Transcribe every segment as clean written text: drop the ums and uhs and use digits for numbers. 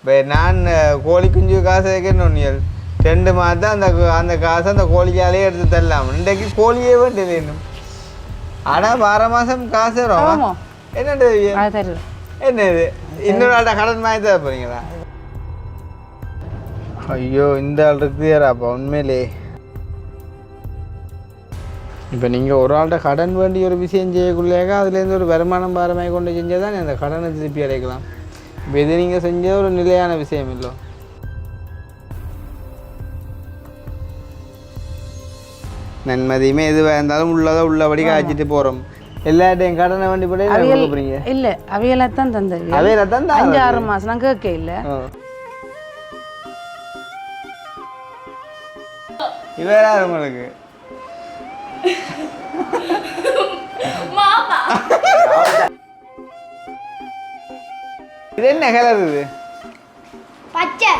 இப்போ நான் கோழி குஞ்சு காசு வைக்கணும் 2 மாதம் அந்த காசை அந்த கோழிக்காலே எடுத்து தரலாம். இன்றைக்கு கோழியே வேண்டியது இன்னும். ஆனால் 12 மாதம் காசு வரும். என்னது என்னது இன்னொரு ஆள்கிட்ட கடன் வாங்கி தர போறீங்களா? ஐயோ இந்த ஆள் இருக்குறாப்பா உண்மையிலே. இப்போ நீங்கள் ஒரு ஆள்கிட்ட கடன் வேண்டி ஒரு விஷயம் செய்யக்குள்ளையாக்க அதுலேருந்து ஒரு வருமானம் பாரமாக கொண்டு செஞ்சால் தான் அந்த கடனை திருப்பி அடைக்கலாம். இப்போ இது நீங்கள் செஞ்ச ஒரு நிலையான விஷயம் இல்லை. நன்மதியுமே எதுவாக இருந்தாலும் உள்ளபடி காய்ச்சிட்டு போகிறோம். எல்லாட்டையும் கடனை வேண்டி போட போகிறீங்க இல்லை அவையில தான் தந்தது. அவையில தான் 5-6 மாதம் நான் கேட்க இல்லை. இவரா உங்களுக்கு இது என்ன கலர்? இது பச்சை.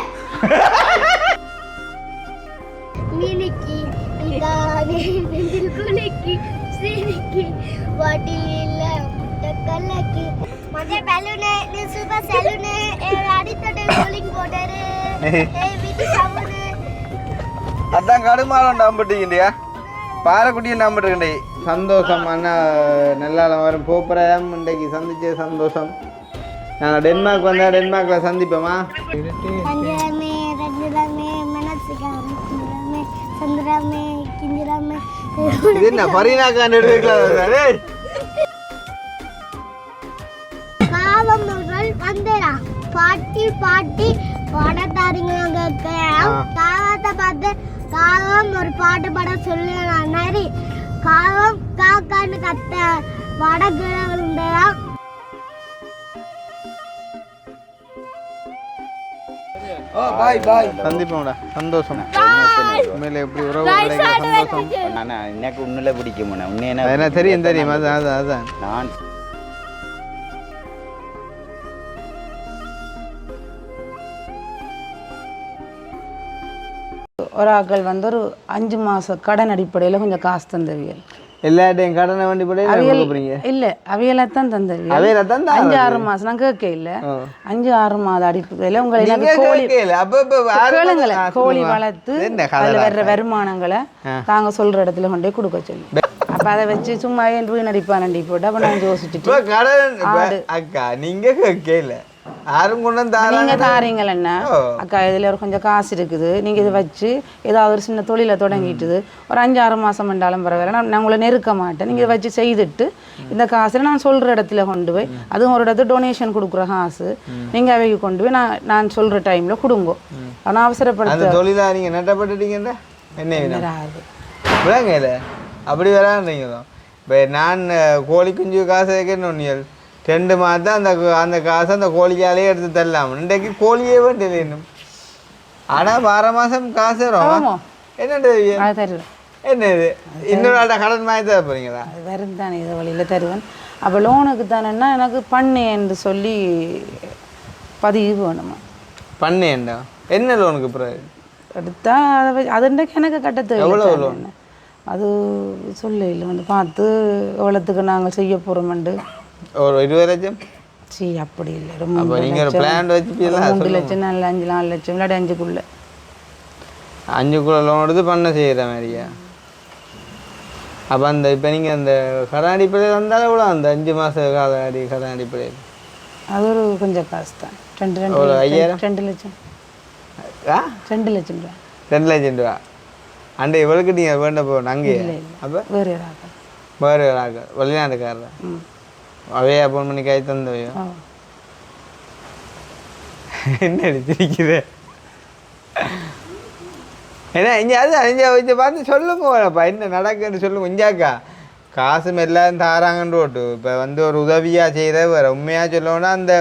மீனுக்கு இதானே நெஞ்சில் குலுக்கி சிரிக்கி வாட்டில முட்டை கலக்கி மஜா பலூனே நீ சூப்பர் சலூனே அடித்தட ரோலிங் போடரு வீட்டு சாவுனே அதான் கடுமாலம் நம்பிட்டீங்கண்டியா பாறைக்குட்டியை நம்பிட்டுருக்கண்டே. சந்தோஷம் அண்ணா நல்லால வரும் போப்புறம் இன்றைக்கு சந்திச்ச சந்தோஷம். நாங்கள் டென்மார்க் வந்தால் டென்மார்க்கில் சந்திப்போமா? சந்திரமே ரஞ்சிதமே மனசுகாமே சந்திரமே கிஞ்சிரமே. இது என்ன பரிணாக்காண்டு எடுத்துக்கலாம். காவம் வந்தேடா பாட்டி பாட்டி பாடத்தாரிங்க காவத்தை பார்த்து காகம் ஒரு பாட்டு பாட சொல்லி காகம் காக்கான்னு கத்த வடகிழவா. சந்திப்போம்டா சந்தோஷம். உண்மையில எப்படி உறவு சந்தோஷம். எனக்கு உன்னில பிடிக்கும் என்ன தெரியும் தெரியும். அதான் அதான் நான் ஒரு ஆக்கள் வந்து ஒரு 5 மாதம் கடன் அடிப்படையில் கொஞ்சம் காசு தந்தவியல். எல்லாட்டையும் கடனை வேண்டி போட இல்லை அவையில தான் தந்தவியல். 5-6 மாதம் நான் கேட்க இல்லை. 5-6 மாதம் அடிப்படையில் உங்களுக்கு கோழி வளர்த்து அதில் வர்ற வருமானங்களை தாங்க சொல்கிற இடத்துல கொண்டே கொடுக்க சொல்லி அப்போ அதை வச்சு சும்மா வீணடிப்பானண்டி போட்டு அப்போ நான் யோசிச்சுட்டு அக்கா நீங்கள் கேட்கல யாரும் கொண்டு நீங்க தாரீங்களா அக்கா இதுல ஒரு கொஞ்சம் காசு இருக்குது, நீங்க இதை வச்சு ஏதாவது ஒரு சின்ன தொழிலை தொடங்கிட்டுது ஒரு 5-6 மாசம் என்றாலும் பரவாயில்ல, நான் உங்களை நெருக்க மாட்டேன். நீங்க இதை வச்சு செய்துட்டு இந்த காசுல நான் சொல்ற இடத்துல கொண்டு போய், அதுவும் ஒரு இடத்துல டொனேஷன் கொடுக்குற காசு நீங்க அவைக்கு கொண்டு போய் நான் சொல்ற டைம்ல கொடுங்க. ஆனா அவசரப்படுத்த தொழிலா நீங்க நட்டப்பட்டுட்டீங்க என்ன விளங்கல அப்படி வரான்றீங்களோ. இப்போ நான் கோழி குஞ்சு காசு வைக்கணும் 2 மாதம் அந்த காசை அந்த கோழிக்காலே எடுத்து தரலாம். இன்றைக்கு கோழியே வேண்டியது இன்னும். ஆனால் 12 மாதம் காசு வரும். என்னது என்னது இன்னொரு ஆள்கிட்ட கடன் வாங்கி தர போறீங்களா? வரும் தானே, இதை வழியில் தருவேன். அப்போ லோனுக்கு தானேன்னா எனக்கு பண்ணேன்னு சொல்லி பதிவு வேணுமா? பண்ணேன்டா என்ன லோனுக்கு பிறகு எடுத்தா அதுக்கு எனக்கு கட்ட எவ்வளோ லோன்? அது சொல்ல இல்லை வந்து பார்த்து எவ்வளோத்துக்கு நாங்கள் செய்ய போகிறோமெண்டு. ஒரு 20 லட்சம்? சரி அப்படி இல்லை, ரொம்ப நீங்கள் ஒரு பிளான் வச்சுப்பீங்களா? 3 லட்சம் 5-4 லட்சம் இல்லாட்டி 5க்குள்ளே 5க்குள்ளே லோன் எடுத்து பண்ண செய்கிற மாதிரியா? அப்போ அந்த இப்போ நீங்கள் அந்த கடன் அடிப்படையில் வந்தாலும் எவ்வளோ அந்த 5 மாத கடன் அடிப்படையில்? அது ஒரு கொஞ்சம் காசு தான். 2 லட்சம். 2 லட்சம் ரூபா. 2 லட்சம் ரூபா அண்டை இவளுக்கு நீங்கள் வேண்ட போகணும் அங்கே? அப்போ வேறு ஆக வெளிநாட்டுக்காரர் அவையா ஃபோன் பண்ணி கை தந்தவையோ என்ன அடிச்சிருக்குது? ஏன்னா இங்கே வச்சு பார்த்து சொல்லுங்கப்பா என்ன நடக்குன்னு சொல்லுங்க. இஞ்சாக்கா காசும் எல்லாரும் தாராங்கன்னு ஓட்டு. இப்போ வந்து ஒரு உதவியாக செய்கிற வேறு உண்மையாக சொல்லணும்னா அந்த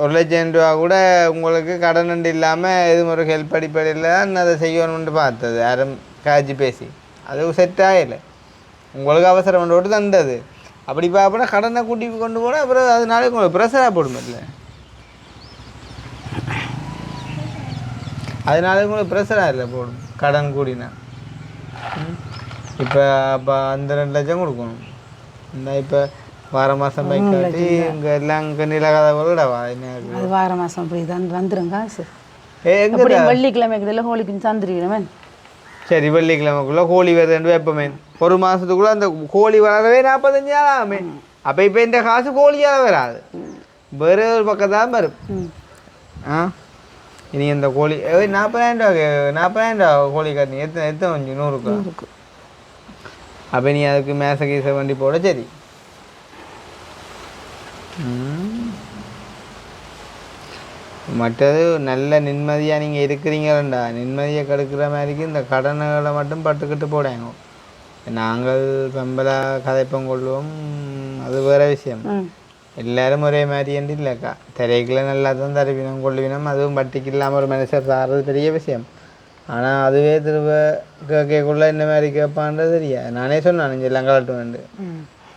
1 லட்சம் ரூபா கூட உங்களுக்கு கடன் இல்லாமல் எதுவும் ஒரு ஹெல்ப் அடிப்படையில் தான் அதை செய்யணும்னு பார்த்தது. யாரும் காய்ச்சி பேசி அது செட் ஆகலை. உங்களுக்கு அவசரம் ஓட்டு தந்தது. அப்படி பார்ப்போனா கடனை கூட்டி கொண்டு போனால் அப்புறம் அதனால உங்களுக்கு ப்ரெஷராக போடும் இல்லை, அதனால உங்களுக்கு ப்ரெஷராக இல்லை போடும் கடன் கூடினா. இப்போ அந்த 2 லட்சம் கொடுக்கணும். இந்த இப்போ வார மாதம் பைக் காட்டி இங்கே எல்லாம் இங்கே நிலகதை விடவா என்ன அது வார மாதம் அப்படி தான் வந்துடும் காசு எங்கே அப்படி வெள்ளிக்கிழமைக்கு இதில் ஹோலிக்கு தந்துருக்கணுமே. சரி வெள்ளிக்கிழமைக்குள்ளே கோழி வருதுன்னு வைப்பமே. ஒரு மாதத்துக்குள்ளே அந்த கோழி வளரவே 45 நாள் ஆகுமே. அப்போ இப்போ இந்த காசு கோழியால் வராது, வேறு ஒரு பக்கம் தான் வரும். ஆ இனி இந்த கோழி 40,000 ரூபா கோழி கட்டி எத்தனை கொஞ்சம் 100க்கு. அப்போ நீ அதுக்கு மேச கீச வண்டி போட சரி. மற்றது நல்ல நிம்மதியாக நீங்கள் இருக்கிறீங்களா, நிம்மதியை கெடுக்கிற மாதிரிக்கு இந்த கடன்களை மட்டும் பட்டுக்கிட்டு போடாங்க. நாங்கள் பெம்பலா கதைப்பம் கொள்வோம், அது வேறு விஷயம். எல்லாரும் ஒரே மாதிரி என்று இல்லைக்கா, திரைக்குள்ள நல்லா தான் தருவினம் கொள்ளுவினம், அதுவும் வட்டிக்கு இல்லாமல் ஒரு மனுஷர் சாகிறது பெரிய விஷயம். ஆனால் அதுவே திரும்ப கேட்கக்குள்ள இந்த மாதிரி கேட்பான்றது தெரியா. நானே சொன்னேன் இங்கே எல்லாம் கலட்டுவேன்ட்டு.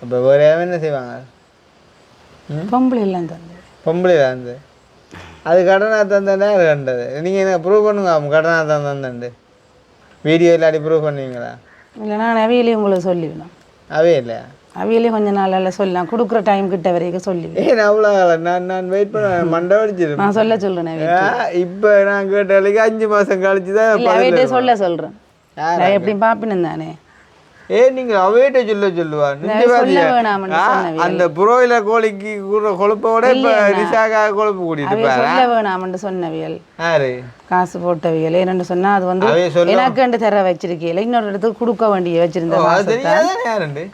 அப்போ வேறு என்ன செய்வாங்க? பொம்பளை வந்து அது கடனாக தந்தேன்னா அது கண்டது. நீங்கள் என்ன ப்ரூவ் பண்ணுங்க, கடனாக தான் தந்தேன்ட்டு வீடியோ இல்லாட்டி ப்ரூவ் பண்ணுவீங்களா? இல்லை நான் அவையிலேயே உங்களுக்கு சொல்லிவிடணும். அவே இல்லையா? அவையிலேயே கொஞ்சம் நாளில் சொல்லலாம், கொடுக்குற டைம் கிட்ட வரைக்கும் சொல்லி. ஏன் அவ்வளோ நான் வெயிட் பண்ண மண்டை வடிச்சிருக்கேன். நான் சொல்கிறேன். இப்போ நான் கேட்ட வேலைக்கு 5 மாதம் கழிச்சு தான் சொல்கிறேன். எப்படியும் பார்ப்பினு தானே. நீங்கள் அவையிட்ட சொல்லுவான் அந்த புரோயிலர் கோழிக்கு கொழுப்போட இப்போ ரிஷாக்காக கொழுப்பு கூட்டிட்டு சொல்ல வேணாம்னு சொன்னவியல் யாரு காசு போட்டவியல். என்னென்னு சொன்னா அது வந்து எனக்கு தர வச்சிருக்கீங்கள, இன்னொரு இடத்துக்கு கொடுக்க வேண்டிய வச்சிருந்த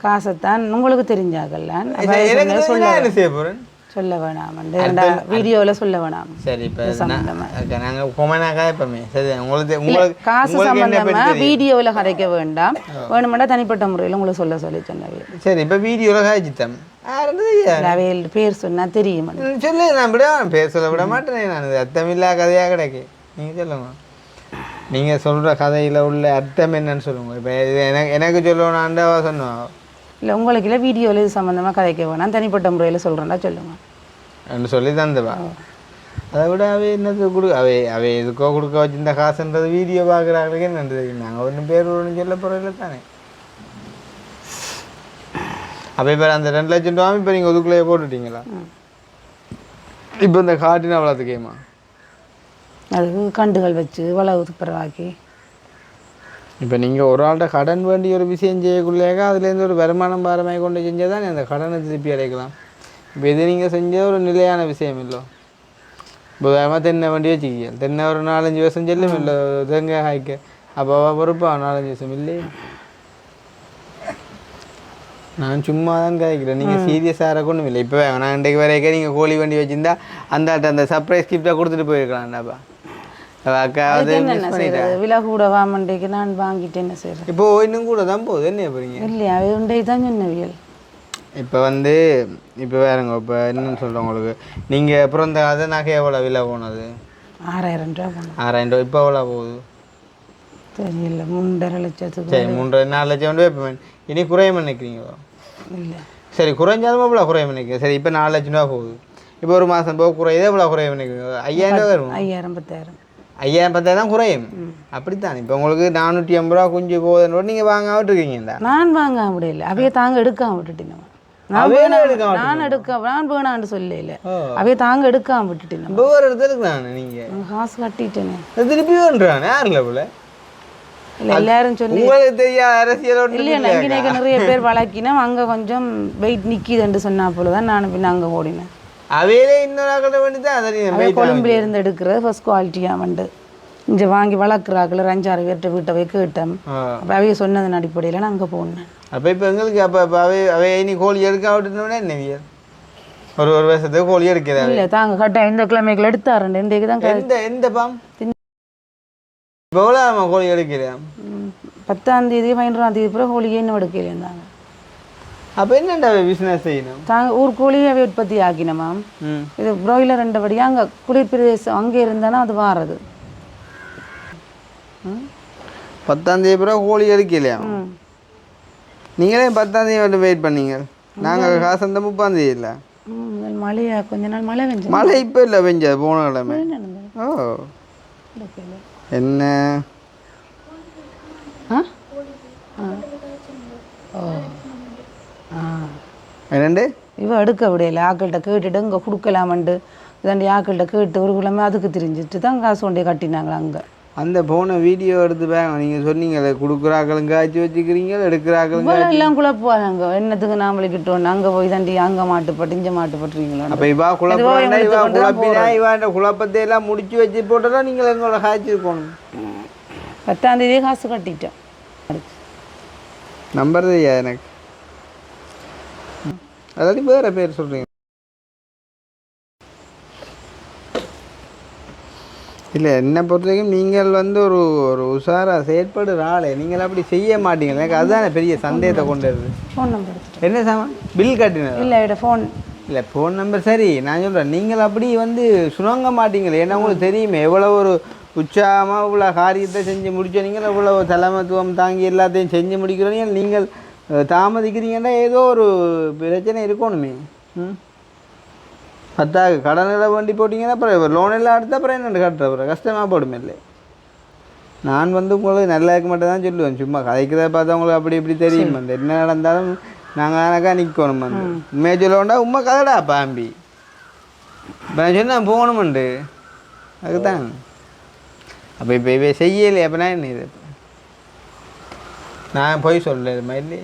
காசைத்தான் உங்களுக்கு தெரிஞ்சாகல்ல. சொல்ல வேணாம், வீடியோவில் சொல்ல வேணாம். சரி, இப்போ நாங்கள் கொமனாக்கா எப்பவுமே சரி உங்களுக்கு காசு சம்பந்தமாக வீடியோவில் கதைக்க வேண்டாம், வேணுமெண்டா தனிப்பட்ட முறையில் உங்களுக்கு சொல்லி சொன்னவே. சரி, இப்போ வீடியோவில் காய்ச்சித்தம் அவையில் பேர் சொன்னால் தெரியும் சொல்லு. நான் விட பேர் சொல்ல விட மாட்டேன். நான் அர்த்தமில்லா கதையாக கிடைக்கு. நீங்கள் சொல்லுங்க, நீங்கள் சொல்கிற கதையில் உள்ள அர்த்தம் என்னன்னு சொல்லுங்க. இப்போ எனக்கு சொல்லணும்னா சொன்னோம். இல்லை உங்களுக்கு இல்லை வீடியோவில் இது சம்மந்தமாக கதைக்க வேணாம், தனிப்பட்ட முறையில் சொல்கிறேன்டா சொல்லுங்க என்று சொல்லி தந்தவா. அதை விட அவை என்னது அவை எதுக்கோ கொடுக்க வச்சிருந்த காசுன்றது வீடியோ பார்க்குறாங்களுக்கு என்ன தெரியும். நாங்கள் ஒன்றும் பேர் ஒன்றும் சொல்ல போகிறதில்ல தானே. அப்போ இப்போ அந்த 2 லட்சம் ரூபா இப்போ நீங்கள் ஒதுக்குள்ளேயே போட்டுட்டீங்களா? இப்போ இந்த காட்டின அவ்வளோத்துக்கேமா அதுக்கு கண்டுகள் வச்சு வளவுக்கு பிறவாக்கி. இப்போ நீங்கள் ஒரு ஆள்கிட்ட கடன் வேண்டிய ஒரு விஷயம் செய்யக்குள்ளேக்க அதுலேருந்து ஒரு வருமானம் பாரமாக கொண்டு செஞ்சால் தான் அந்த கடனை திருப்பி அடைக்கலாம். இப்போ இது நீங்கள் செஞ்ச ஒரு நிலையான விஷயம் இல்லை. உதாரணமாக தென்னை வண்டி வச்சுக்கிங்க, தென்னை ஒரு 4-5 வருஷம் செல்லும் இல்லை தேங்காய் காய்க்க. அப்போ பொறுப்பா 4-5 வருஷம் இல்லையே. நான் சும்மா தான் காய்க்கிறேன், நீங்கள் சீரியஸாக கொண்டும் இல்லை. இப்போ நான் இன்றைக்கு வரைக்கும் நீங்கள் கோழி வண்டி வச்சுருந்தா அந்த சர்ப்ரைஸ் கிஃப்டாக கொடுத்துட்டு போயிருக்கலாம்டாப்பா. விலை கூட வாமண்டைக்கு நான் வாங்கிட்டு என்ன செய்யறேன். இப்போ இன்னும் கூட தான் போகுது. என்ன போறீங்க? இல்லையா உண்டை தான் சொன்னவியல். இப்போ வந்து இப்போ வேறுங்க, இப்போ என்னன்னு சொல்கிறேன் உங்களுக்கு. நீங்கள் பிறந்த அதை நகை எவ்வளோ விலை போனது? 6,000 ரூபா போனது. 6,000 ரூபா. இப்போ எவ்வளோ போகுது தெரியல, 3.5 லட்சத்துக்கு. சரி, 3-4 லட்சம் இப்போ இனி குறையும் நினைக்கிறீங்களோ? இல்லை சரி, குறைஞ்சாலும் எவ்வளோ குறையும் நினைக்கிறேன். சரி, இப்போ 4 லட்சம் ரூபா போகுது. இப்போ ஒரு மாதம் போக குறையுது, எவ்வளோ குறையும் நினைக்கிறீங்க? 5,000 ரூபா வரும். 5,000-10,000. 5,000-10,000 தான் குறையும். அப்படித்தான். இப்போ உங்களுக்கு 450 ரூபா குஞ்சு போகுதுன்னு நீங்கள் வாங்க விட்டுருக்கீங்க. நான் வாங்க முடியல, அவையே தாங்க எடுக்காம விட்டுட்டீங்க. நான் வேணான்னு சொல்லல, அவையே தாங்க எடுக்காம விட்டுட்டேன். ஒவ்வொரு இடத்துக்கு நான் நீங்கள் காசு கட்டிட்டேனே திருப்பி வேண்டானே யாருல போல. இல்லை எல்லாரும் சொல்லி உங்களுக்கு தெரியாத அரசியல் இல்லையா. நங்கினைக்கு நிறைய பேர் வளர்க்கினா அங்கே கொஞ்சம் வெயிட் நிற்கிதுன்னு சொன்னா போல தான் நான் பின்ன அங்கே ஓடினேன். அவையிலே இன்னொரு ஆக்களை வேண்டி தான் கொழும்புல இருந்து எடுக்கிற ஃபர்ஸ்ட் குவாலிட்டியாக வந்து இங்கே வாங்கி வளர்க்குறாக்கள் 5-6 பேர்கிட்ட வீட்டை போய் கேட்டேன். அப்போ அவைய சொன்னதன் அடிப்படையில் நான் அங்கே போனேன். அப்போ இப்போ எங்களுக்கு அப்போ அவை இனி கோழி எடுக்க விட்டுனோடனே என்ன ஒரு வருஷத்துக்கு கோழி எடுக்கிறாங்க. இல்லை தாங்க கரெக்டாக இந்த கிழமைகள் எடுத்தாருண்டு. இன்றைக்கு தான் எந்த பாம் இப்போ எவ்வளோ கோழி எடுக்கிறேன்? 10ஆம் தேதி 15ஆம் தேதி பிறகு கோழியே இன்னும் எடுக்கலையாங்க. அப்போ என்னண்டா பிஸ்னஸ் செய்யணும்? தாங்க ஊர் கோழியாவே உற்பத்தி ஆக்கினோம். இது ப்ராய்லர் 2 படி அங்கே குளிர் பிரதேசம் அங்கே இருந்தாலும் அது வாரது. 10ஆம் தேதி பிறகு கோழி எடுக்கலையா? நீங்களே 10ஆம் தேதி வந்து வெயிட் பண்ணீங்க. நாங்கள் காசு அந்த 30ஆம் தேதி இல்லை. மழையா கொஞ்ச நாள் மழை பெஞ்சு. மழை இப்போ இல்லை பெஞ்சது போன கிழமை. ஓ என்ன என்னண்டு இவ எடுக்க விடையில ஆக்கள்கிட்ட கேட்டுட்டு இங்கே கொடுக்கலாமண்டு இதாண்டி ஆக்கள்கிட்ட கேட்டு ஒரு கிழமை அதுக்கு தெரிஞ்சிட்டு தான் காசு கொண்டே கட்டினாங்க அங்கே. அந்த போன வீடியோ எடுத்து பாருங்க. நீங்கள் சொன்னீங்களே கொடுக்குறாக்களும் காய்ச்சி வச்சுக்கிறீங்க எடுக்கிறாக்களும் எல்லாம் குழப்புவாங்க. என்னத்துக்கு நாமளே கிட்டோம் அங்கே போய் தாண்டி அங்கே மாட்டுப்பட்டு இங்கே மாட்டுப்பட்டுறீங்களா? அப்போ இவா குழப்பம் இவா குழப்பினா இவாண்ட குழப்பத்தை எல்லாம் முடிச்சு வச்சு போட்டோன்னா நீங்கள் எங்களோட காய்ச்சிருக்கணும். 10ஆம் தேதியே காசு கட்டிட்டோம். நம்பர் ஐயா எனக்கு அதாவது வேறு பேர் சொல்கிறீங்க. இல்லை என்னை பொறுத்த வரைக்கும் நீங்கள் வந்து ஒரு ஒரு உஷாராக செயற்படுற ஆளே நீங்கள் அப்படி செய்ய மாட்டீங்களா? எனக்கு அதுதானே பெரிய சந்தேகத்தை கொண்டு வருது. ஃபோன் நம்பர் என்ன சாமான் பில் கட்டினது இல்லை ஃபோன் இல்லை ஃபோன் நம்பர் சரி நான் சொல்கிறேன். நீங்கள் அப்படி வந்து சுணங்க மாட்டீங்களே. ஏன்னா உங்களுக்கு தெரியுமே எவ்வளோ ஒரு உற்சாகமாக இவ்வளோ காரியத்தை செஞ்சு முடிச்ச நீங்கள் இவ்வளோ தலைமத்துவம் தாங்கி எல்லாத்தையும் செஞ்சு முடிக்கிறீங்க. நீங்கள் தாமதிக்கிறீங்கன்னா ஏதோ ஒரு பிரச்சனை இருக்கணுமே. பத்தாக கடனில் வண்டி போட்டிங்கன்னா அப்புறம் லோன் எல்லாம் எடுத்தால் அப்புறம் என்ன கட்டுற அப்புறம் கஷ்டமாக போடுமே இல்லை. நான் வந்து உங்களுக்கு நல்லா இருக்க மட்டும் தான் சொல்லுவேன். சும்மா கதைக்கிறத பார்த்தா உங்களுக்கு அப்படி இப்படி தெரியும். வந்து என்ன நடந்தாலும் நாங்கள் ஆனாக்கா நிற்கணும். வந்து உண்மையை சொல்லணும்டா உண்மை கதைடா பாம்பி இப்போ நான் சொன்னேன் போகணுமெண்டு அதுக்குதான். அப்போ இப்போ செய்யலை அப்படின்னா என்ன இது நான் போய் சொல்லலை இது மாதிரி.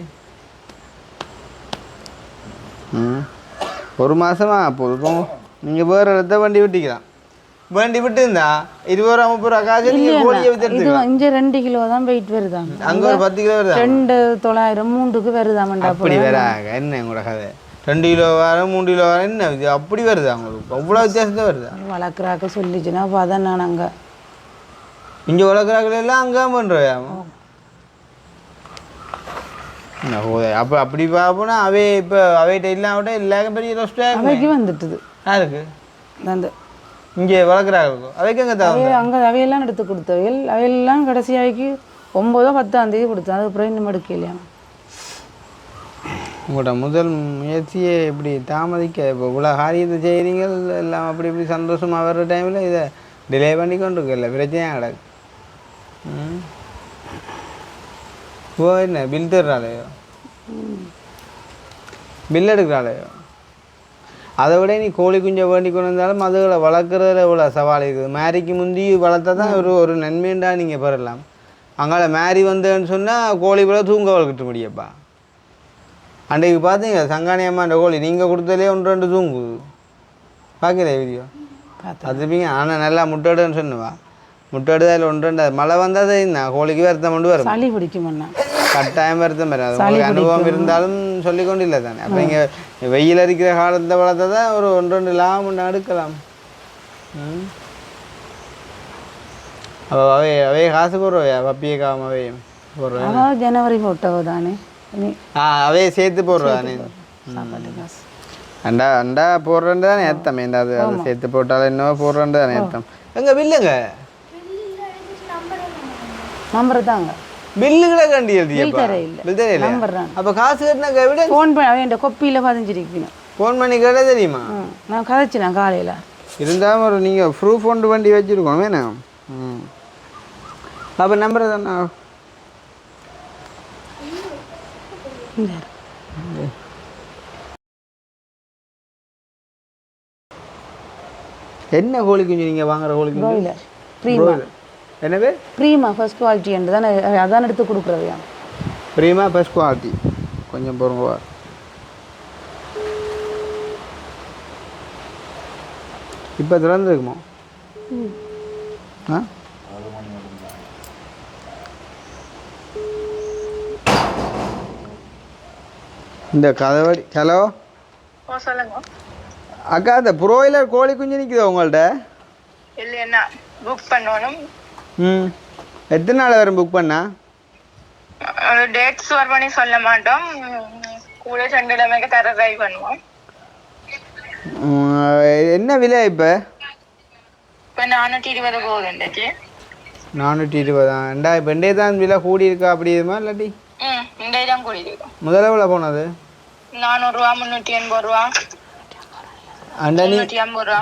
ஒரு மாதமா போது போங்க. நீங்கள் வேறு இடத்த வண்டி விட்டிக்கலாம். வண்டி விட்டு இருந்தா 20 ரூபா 30 ரூபா காசு நீங்கள் கோழியை வித்துருக்கலாம். இங்கே 2 கிலோ தான் வெயிட் வருதாம். அங்கே ஒரு 10 கிலோ வருதா? 2900 3க்கு வருதாமண்டா. அப்படி வராங்க என்ன உங்களோட கதை? 2 கிலோ வரும் 3 கிலோ வரும் என்ன இது அப்படி வருதா உங்களுக்கு? அவ்வளோ வித்தியாசத்தை வருதா? வளர்க்குறாக்க சொல்லிச்சுன்னா அப்போ அதான் நான் அங்கே இங்கே வளர்க்குறாக்கள் எல்லாம் அங்கே பண்ணுறோம். அப்போ அப்படி பார்ப்போன்னா அவை இப்போ அவைகிட்ட இல்லாமட்ட எல்லாருக்கும் பெரிய ரொஸ்டாக அவைக்கு வந்துட்டுது. யாருக்கு? அந்த இங்கே வளர்க்குறாங்க அவைக்கு எங்கே தேவை? அங்கே அவையெல்லாம் எடுத்து கொடுத்தவைகள் அவையெல்லாம் கடைசி அவைக்கு 9 10ஆம் தேதி கொடுத்தேன். அதுக்கப்புறம் இன்னும் எடுக்கலையா? உங்களோட முதல் முயற்சியை இப்படி தாமதிக்க இப்போ இவ்வளோ காரியத்தை செய்கிறீங்க எல்லாம் அப்படி இப்படி சந்தோஷமாக வர்ற டைமில் இதை டிலே பண்ணி கொண்டு இருக்கல பிரச்சனையாக கிடக்கு. ஓ என்ன பில் தர்றாளையோ பில் எடுக்கிறாளையோ? அதை விட நீ கோழி குஞ்சை வேண்டி கொண்டு வந்தாலும் அதுகளை வளர்க்குறதுல இவ்வளோ சவால் இருக்குது. மேரிக்கு முந்தி வளர்த்தா தான் ஒரு நன்மைண்டா நீங்கள் பெறலாம். அங்கால மேரி வந்தேன்னு சொன்னால் கோழி போல தூங்க வளர்க்கிட்டு முடியப்பா. அன்றைக்கு பார்த்தீங்க சங்கானி அம்மா அந்த கோழி நீங்கள் கொடுத்தலே 1 2 தூங்குது. பார்க்கல வீடியோ பார்த்துப்பீங்க. ஆனால் நல்லா முட்டைடுன்னு சொன்னுவா. முட்டைடு அதில் 1 2 மழை வந்தால் சரிண்ணா கோழிக்கு வருத்தம் கொண்டு வரும். சளி பிடிக்குமண்ணா கட்டாயம் வருத்தம் வராது. உங்களுக்கு அனுபவம் இருந்தாலும் சொல்லிக்கொண்டு இல்லை தானே. அப்போ இங்கே வெயில் அடிக்கிற காலத்தை வளர்த்தா தான் ஒரு 1 2 லாபம் ஒன்று எடுக்கலாம். அப்போ அவைய காசு போடுறவையா பப்பியை காம அவையும் போடுறா? ஜனவரி போட்டவ தானே அவைய சேர்த்து போடுறானே. அண்டா அண்டா போடுறேன் தானே ஏத்தம். ஏண்டாவது அதை சேர்த்து போட்டாலும் என்னவோ போடுறேன் தானே ஏத்தம். எங்கே பில்லுங்க நம்பர் தாங்க பில்லுகளை கண்டி அப்போ காசு கட்டினா விட ஃபோன் பண்ண அவன் கொப்பியில் பதிஞ்சிருக்கணும். ஃபோன் பண்ணி கேட்டால் தெரியுமா? நான் கதைச்சினேன் காலையில். இருந்தாலும் ஒரு நீங்கள் ப்ரூஃப் கொண்டு வண்டி வச்சுருக்கோம் வேணாம். அப்போ நம்பர் தானே என்ன கோழி குஞ்சு நீங்கள் வாங்குற கோழி குஞ்சு? ப்ரீமா. என்ன பேர்? ப்ரீமா ஃபர்ஸ்ட் குவாலிட்டி என்று தானே அதான் எடுத்து கொடுக்குறவையா? ப்ரீமா ஃபர்ஸ்ட் குவாலிட்டி. கொஞ்சம் பொறுங்க. இப்போ திறந்துருக்குமா? ஆ இந்த கதவடி. ஹலோ சொல்லுங்க அக்கா. இந்த ப்ரோயிலர் கோழி குஞ்சு நிற்குதா உங்கள்கிட்ட? இல்லைன்னா புக் பண்ணணும். எத்தனை நாள் வரும் புக் பண்ணா? டேட்ஸ் வர பண்ணி சொல்ல மாட்டோம். கூட 2 கிழமைக்கு தர ட்ரை பண்ணுவோம். என்ன விலை இப்போ? இப்போ 420 போகுது. 420 இப்போ தான் விலை கூடி இருக்கா அப்படி இதுமா இல்லாட்டி? இண்டே தான் கூடி இருக்கு. முதல்ல எவ்வளோ போனது? 400 ரூபா 380 ரூபா 350 ரூபா.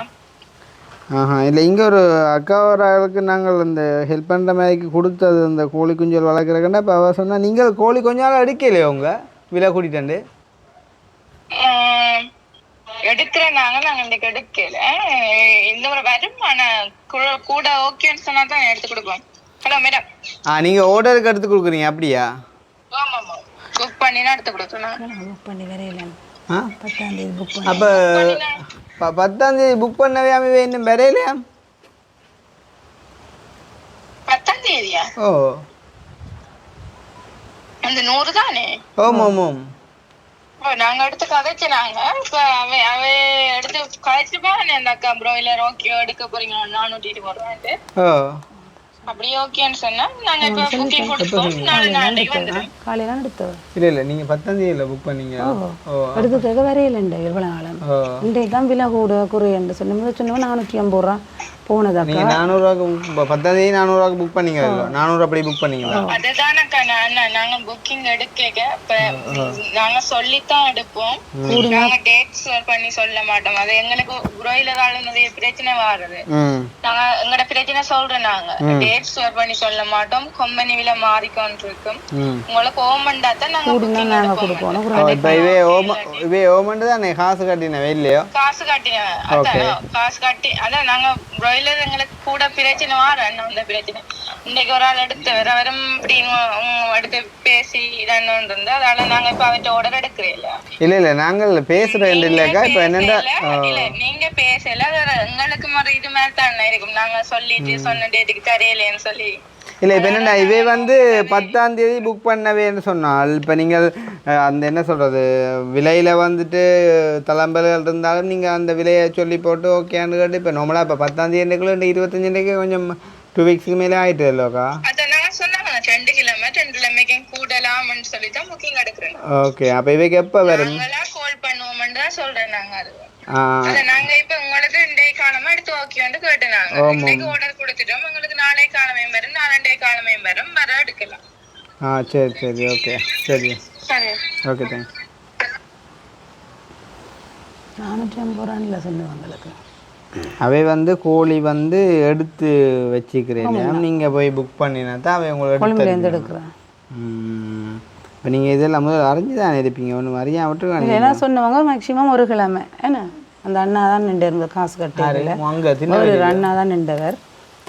இல்லை இங்கே ஒரு அக்கா ஒரு ஆளுக்கு நாங்கள் இந்த ஹெல்ப் பண்ணுற மாதிரிக்கு கொடுத்தது இந்த கோழி குஞ்சல் வளர்க்குறக்கண்டா. இப்போ அவள் சொன்னால் நீங்கள் கோழி கொஞ்ச நாள் அடிக்கலையே உங்க விலை கூட்டிட்டு? எடுக்கிறேன் நாங்க இன்னைக்கு எடுக்கல. இந்த ஒரு வருமானம் கூட ஓகேன்னு சொன்னா தான் எடுத்து கொடுப்போம். Hello madam. நீங்கள் ஆர்டருக்கு எடுத்து கொடுக்குறீங்க அப்படியா? ஆமாம், புக் பண்ணி தான் எடுத்து கொடுக்குறேன். புக் பண்ணி வரையில ஆ 10ஆம் தேதி புக் பண்ணி. அப்போ 10ஆம் தேதி புக் பண்ணவே அவை இன்னும் வரையிலையா? 10ஆம் தேதியா? ஓ அந்த 100 தானே? ஓம். நாங்க எடுத்து கதைச்சினாங்க. இப்ப அவ எடுத்து கதைச்சிருப்பாங்க அந்த அக்கா ப்ரோயிலர் ஓகே எடுக்க போறீங்க 420 ஓ அப்படியே ஓகேன்னு சொன்னா நாங்க இப்ப புக்கிங் கொடுப்போம். நாளைக்கு வந்துடும். காலையில எடுத்தோம். இல்லை நீங்கள் 10ஆம் தேதியில் புக் பண்ணீங்க. ஓ எடுத்துக்க வரையிலண்ட இவ்வளோ நாளும் இன்றைக்கு தான் விலை கூட குறையண்டு சொன்னோம் 450 ரூபா போனதாக்கா. நீங்கள் 400 10ஆம் தேதி 400 புக் பண்ணீங்க. 400 அப்படி புக் பண்ணீங்களா? அதுதானக்கா நாங்க புக்கிங் எடுக்க இப்ப நாங்க சொல்லித்தான் எடுப்போம். நாங்க டேட்ஸ் பண்ணி சொல்ல மாட்டோம். அது எங்களுக்கு ப்ரோயிலரால நிறைய பிரச்சனை வருது. நாங்க எங்கட பிரச்சனை சொல்றோம். நாங்க டேட்ஸ் பண்ணி சொல்ல மாட்டோம். கம்பெனி விலை மாறிக்கொண்டு இருக்கும். உங்களுக்கு ஓமண்டா தான் நாங்க புக்கிங் எடுப்போம். இப்போ இவே ஓமண்டு தான் காசு கட்டினவே இல்லையோ? காசு கட்டினேன். அதான் காசு கட்டி அதான் நாங்க ப்ரோயிலர் எங்களுக்கு கூட பிரச்சனை வாரம் அந்த பிரச்சனை. இன்னைக்கு ஒரு ஆள் எடுத்து வெறும் இப்படி எடுத்து பேசி இதான்னு இருந்தா அதனால நாங்க இப்ப அவர்கிட்ட ஆர்டர் எடுக்கிறேன். இல்ல நாங்கள் பேசுறேன் இல்லக்கா. இப்ப என்னண்டா இல்ல நீங்க பேசல எங்களுக்கு மாதிரி இது மாதிரி தான் இருக்கும். நாங்க சொல்லிட்டு சொன்ன டேட்டுக்கு தெரியலேன்னு சொல்லி இல்லை. இப்போ என்னென்னா இவே வந்து 10ஆம் தேதி புக் பண்ணவேன்னு சொன்னால் இப்போ நீங்கள் அந்த என்ன சொல்கிறது விலையில் வந்துட்டு தளம்பல்கள் இருந்தாலும் நீங்கள் அந்த விலையை சொல்லி போட்டு ஓகேன்னு கேட்டு இப்போ நார்மலாக இப்போ 10ஆம் தேதிக்குள்ள 25 கொஞ்சம் 2 வீக்ஸ்க்கு மேலே ஆகிட்டு இல்லைக்கா? அதை நான் சொன்னாங்க 2 கிழமைக்கு கூடலாம்னு சொல்லி தான் புக்கிங் எடுக்கிறேன். ஓகே. அப்போ இவைக்கு எப்போ வரும்? கால் பண்ணுவோம்னு தான் சொல்கிறேன். நாங்கள் அது நாங்க இப்ப உங்களுக்கு இன்றைய காலமா எடுத்து ஓகேன்னு கேட்டுனாங்க. இன்னைக்கு ஆர்டர் கொடுத்துட்டோம். உங்களுக்கு நாளை காலமையும் வரும், நாளண்டே காலமையும் வரும். வர எடுக்கலாம். சரி ஓகே. சரி ஓகே தேங்க்ஸ். 450 ரூபான்ல சொன்னவங்களுக்கு அவை வந்து கோழி வந்து எடுத்து வச்சுக்கிறேன். நீங்கள் போய் புக் பண்ணினா தான் அவை உங்களுக்கு எடுக்கிறேன். இப்போ நீங்கள் இதெல்லாம் முதல்ல அறிஞ்சு தான் இருப்பீங்க. ஒன்று அறியா விட்டுருக்காங்க. என்ன சொன்னவங்க மேக்ஸிமம் ஒரு கிழமை என்ன அந்த அண்ணா தான் நின்று இருந்தது காசு கட்டியில் ஒரு அண்ணா தான் நின்றவர்.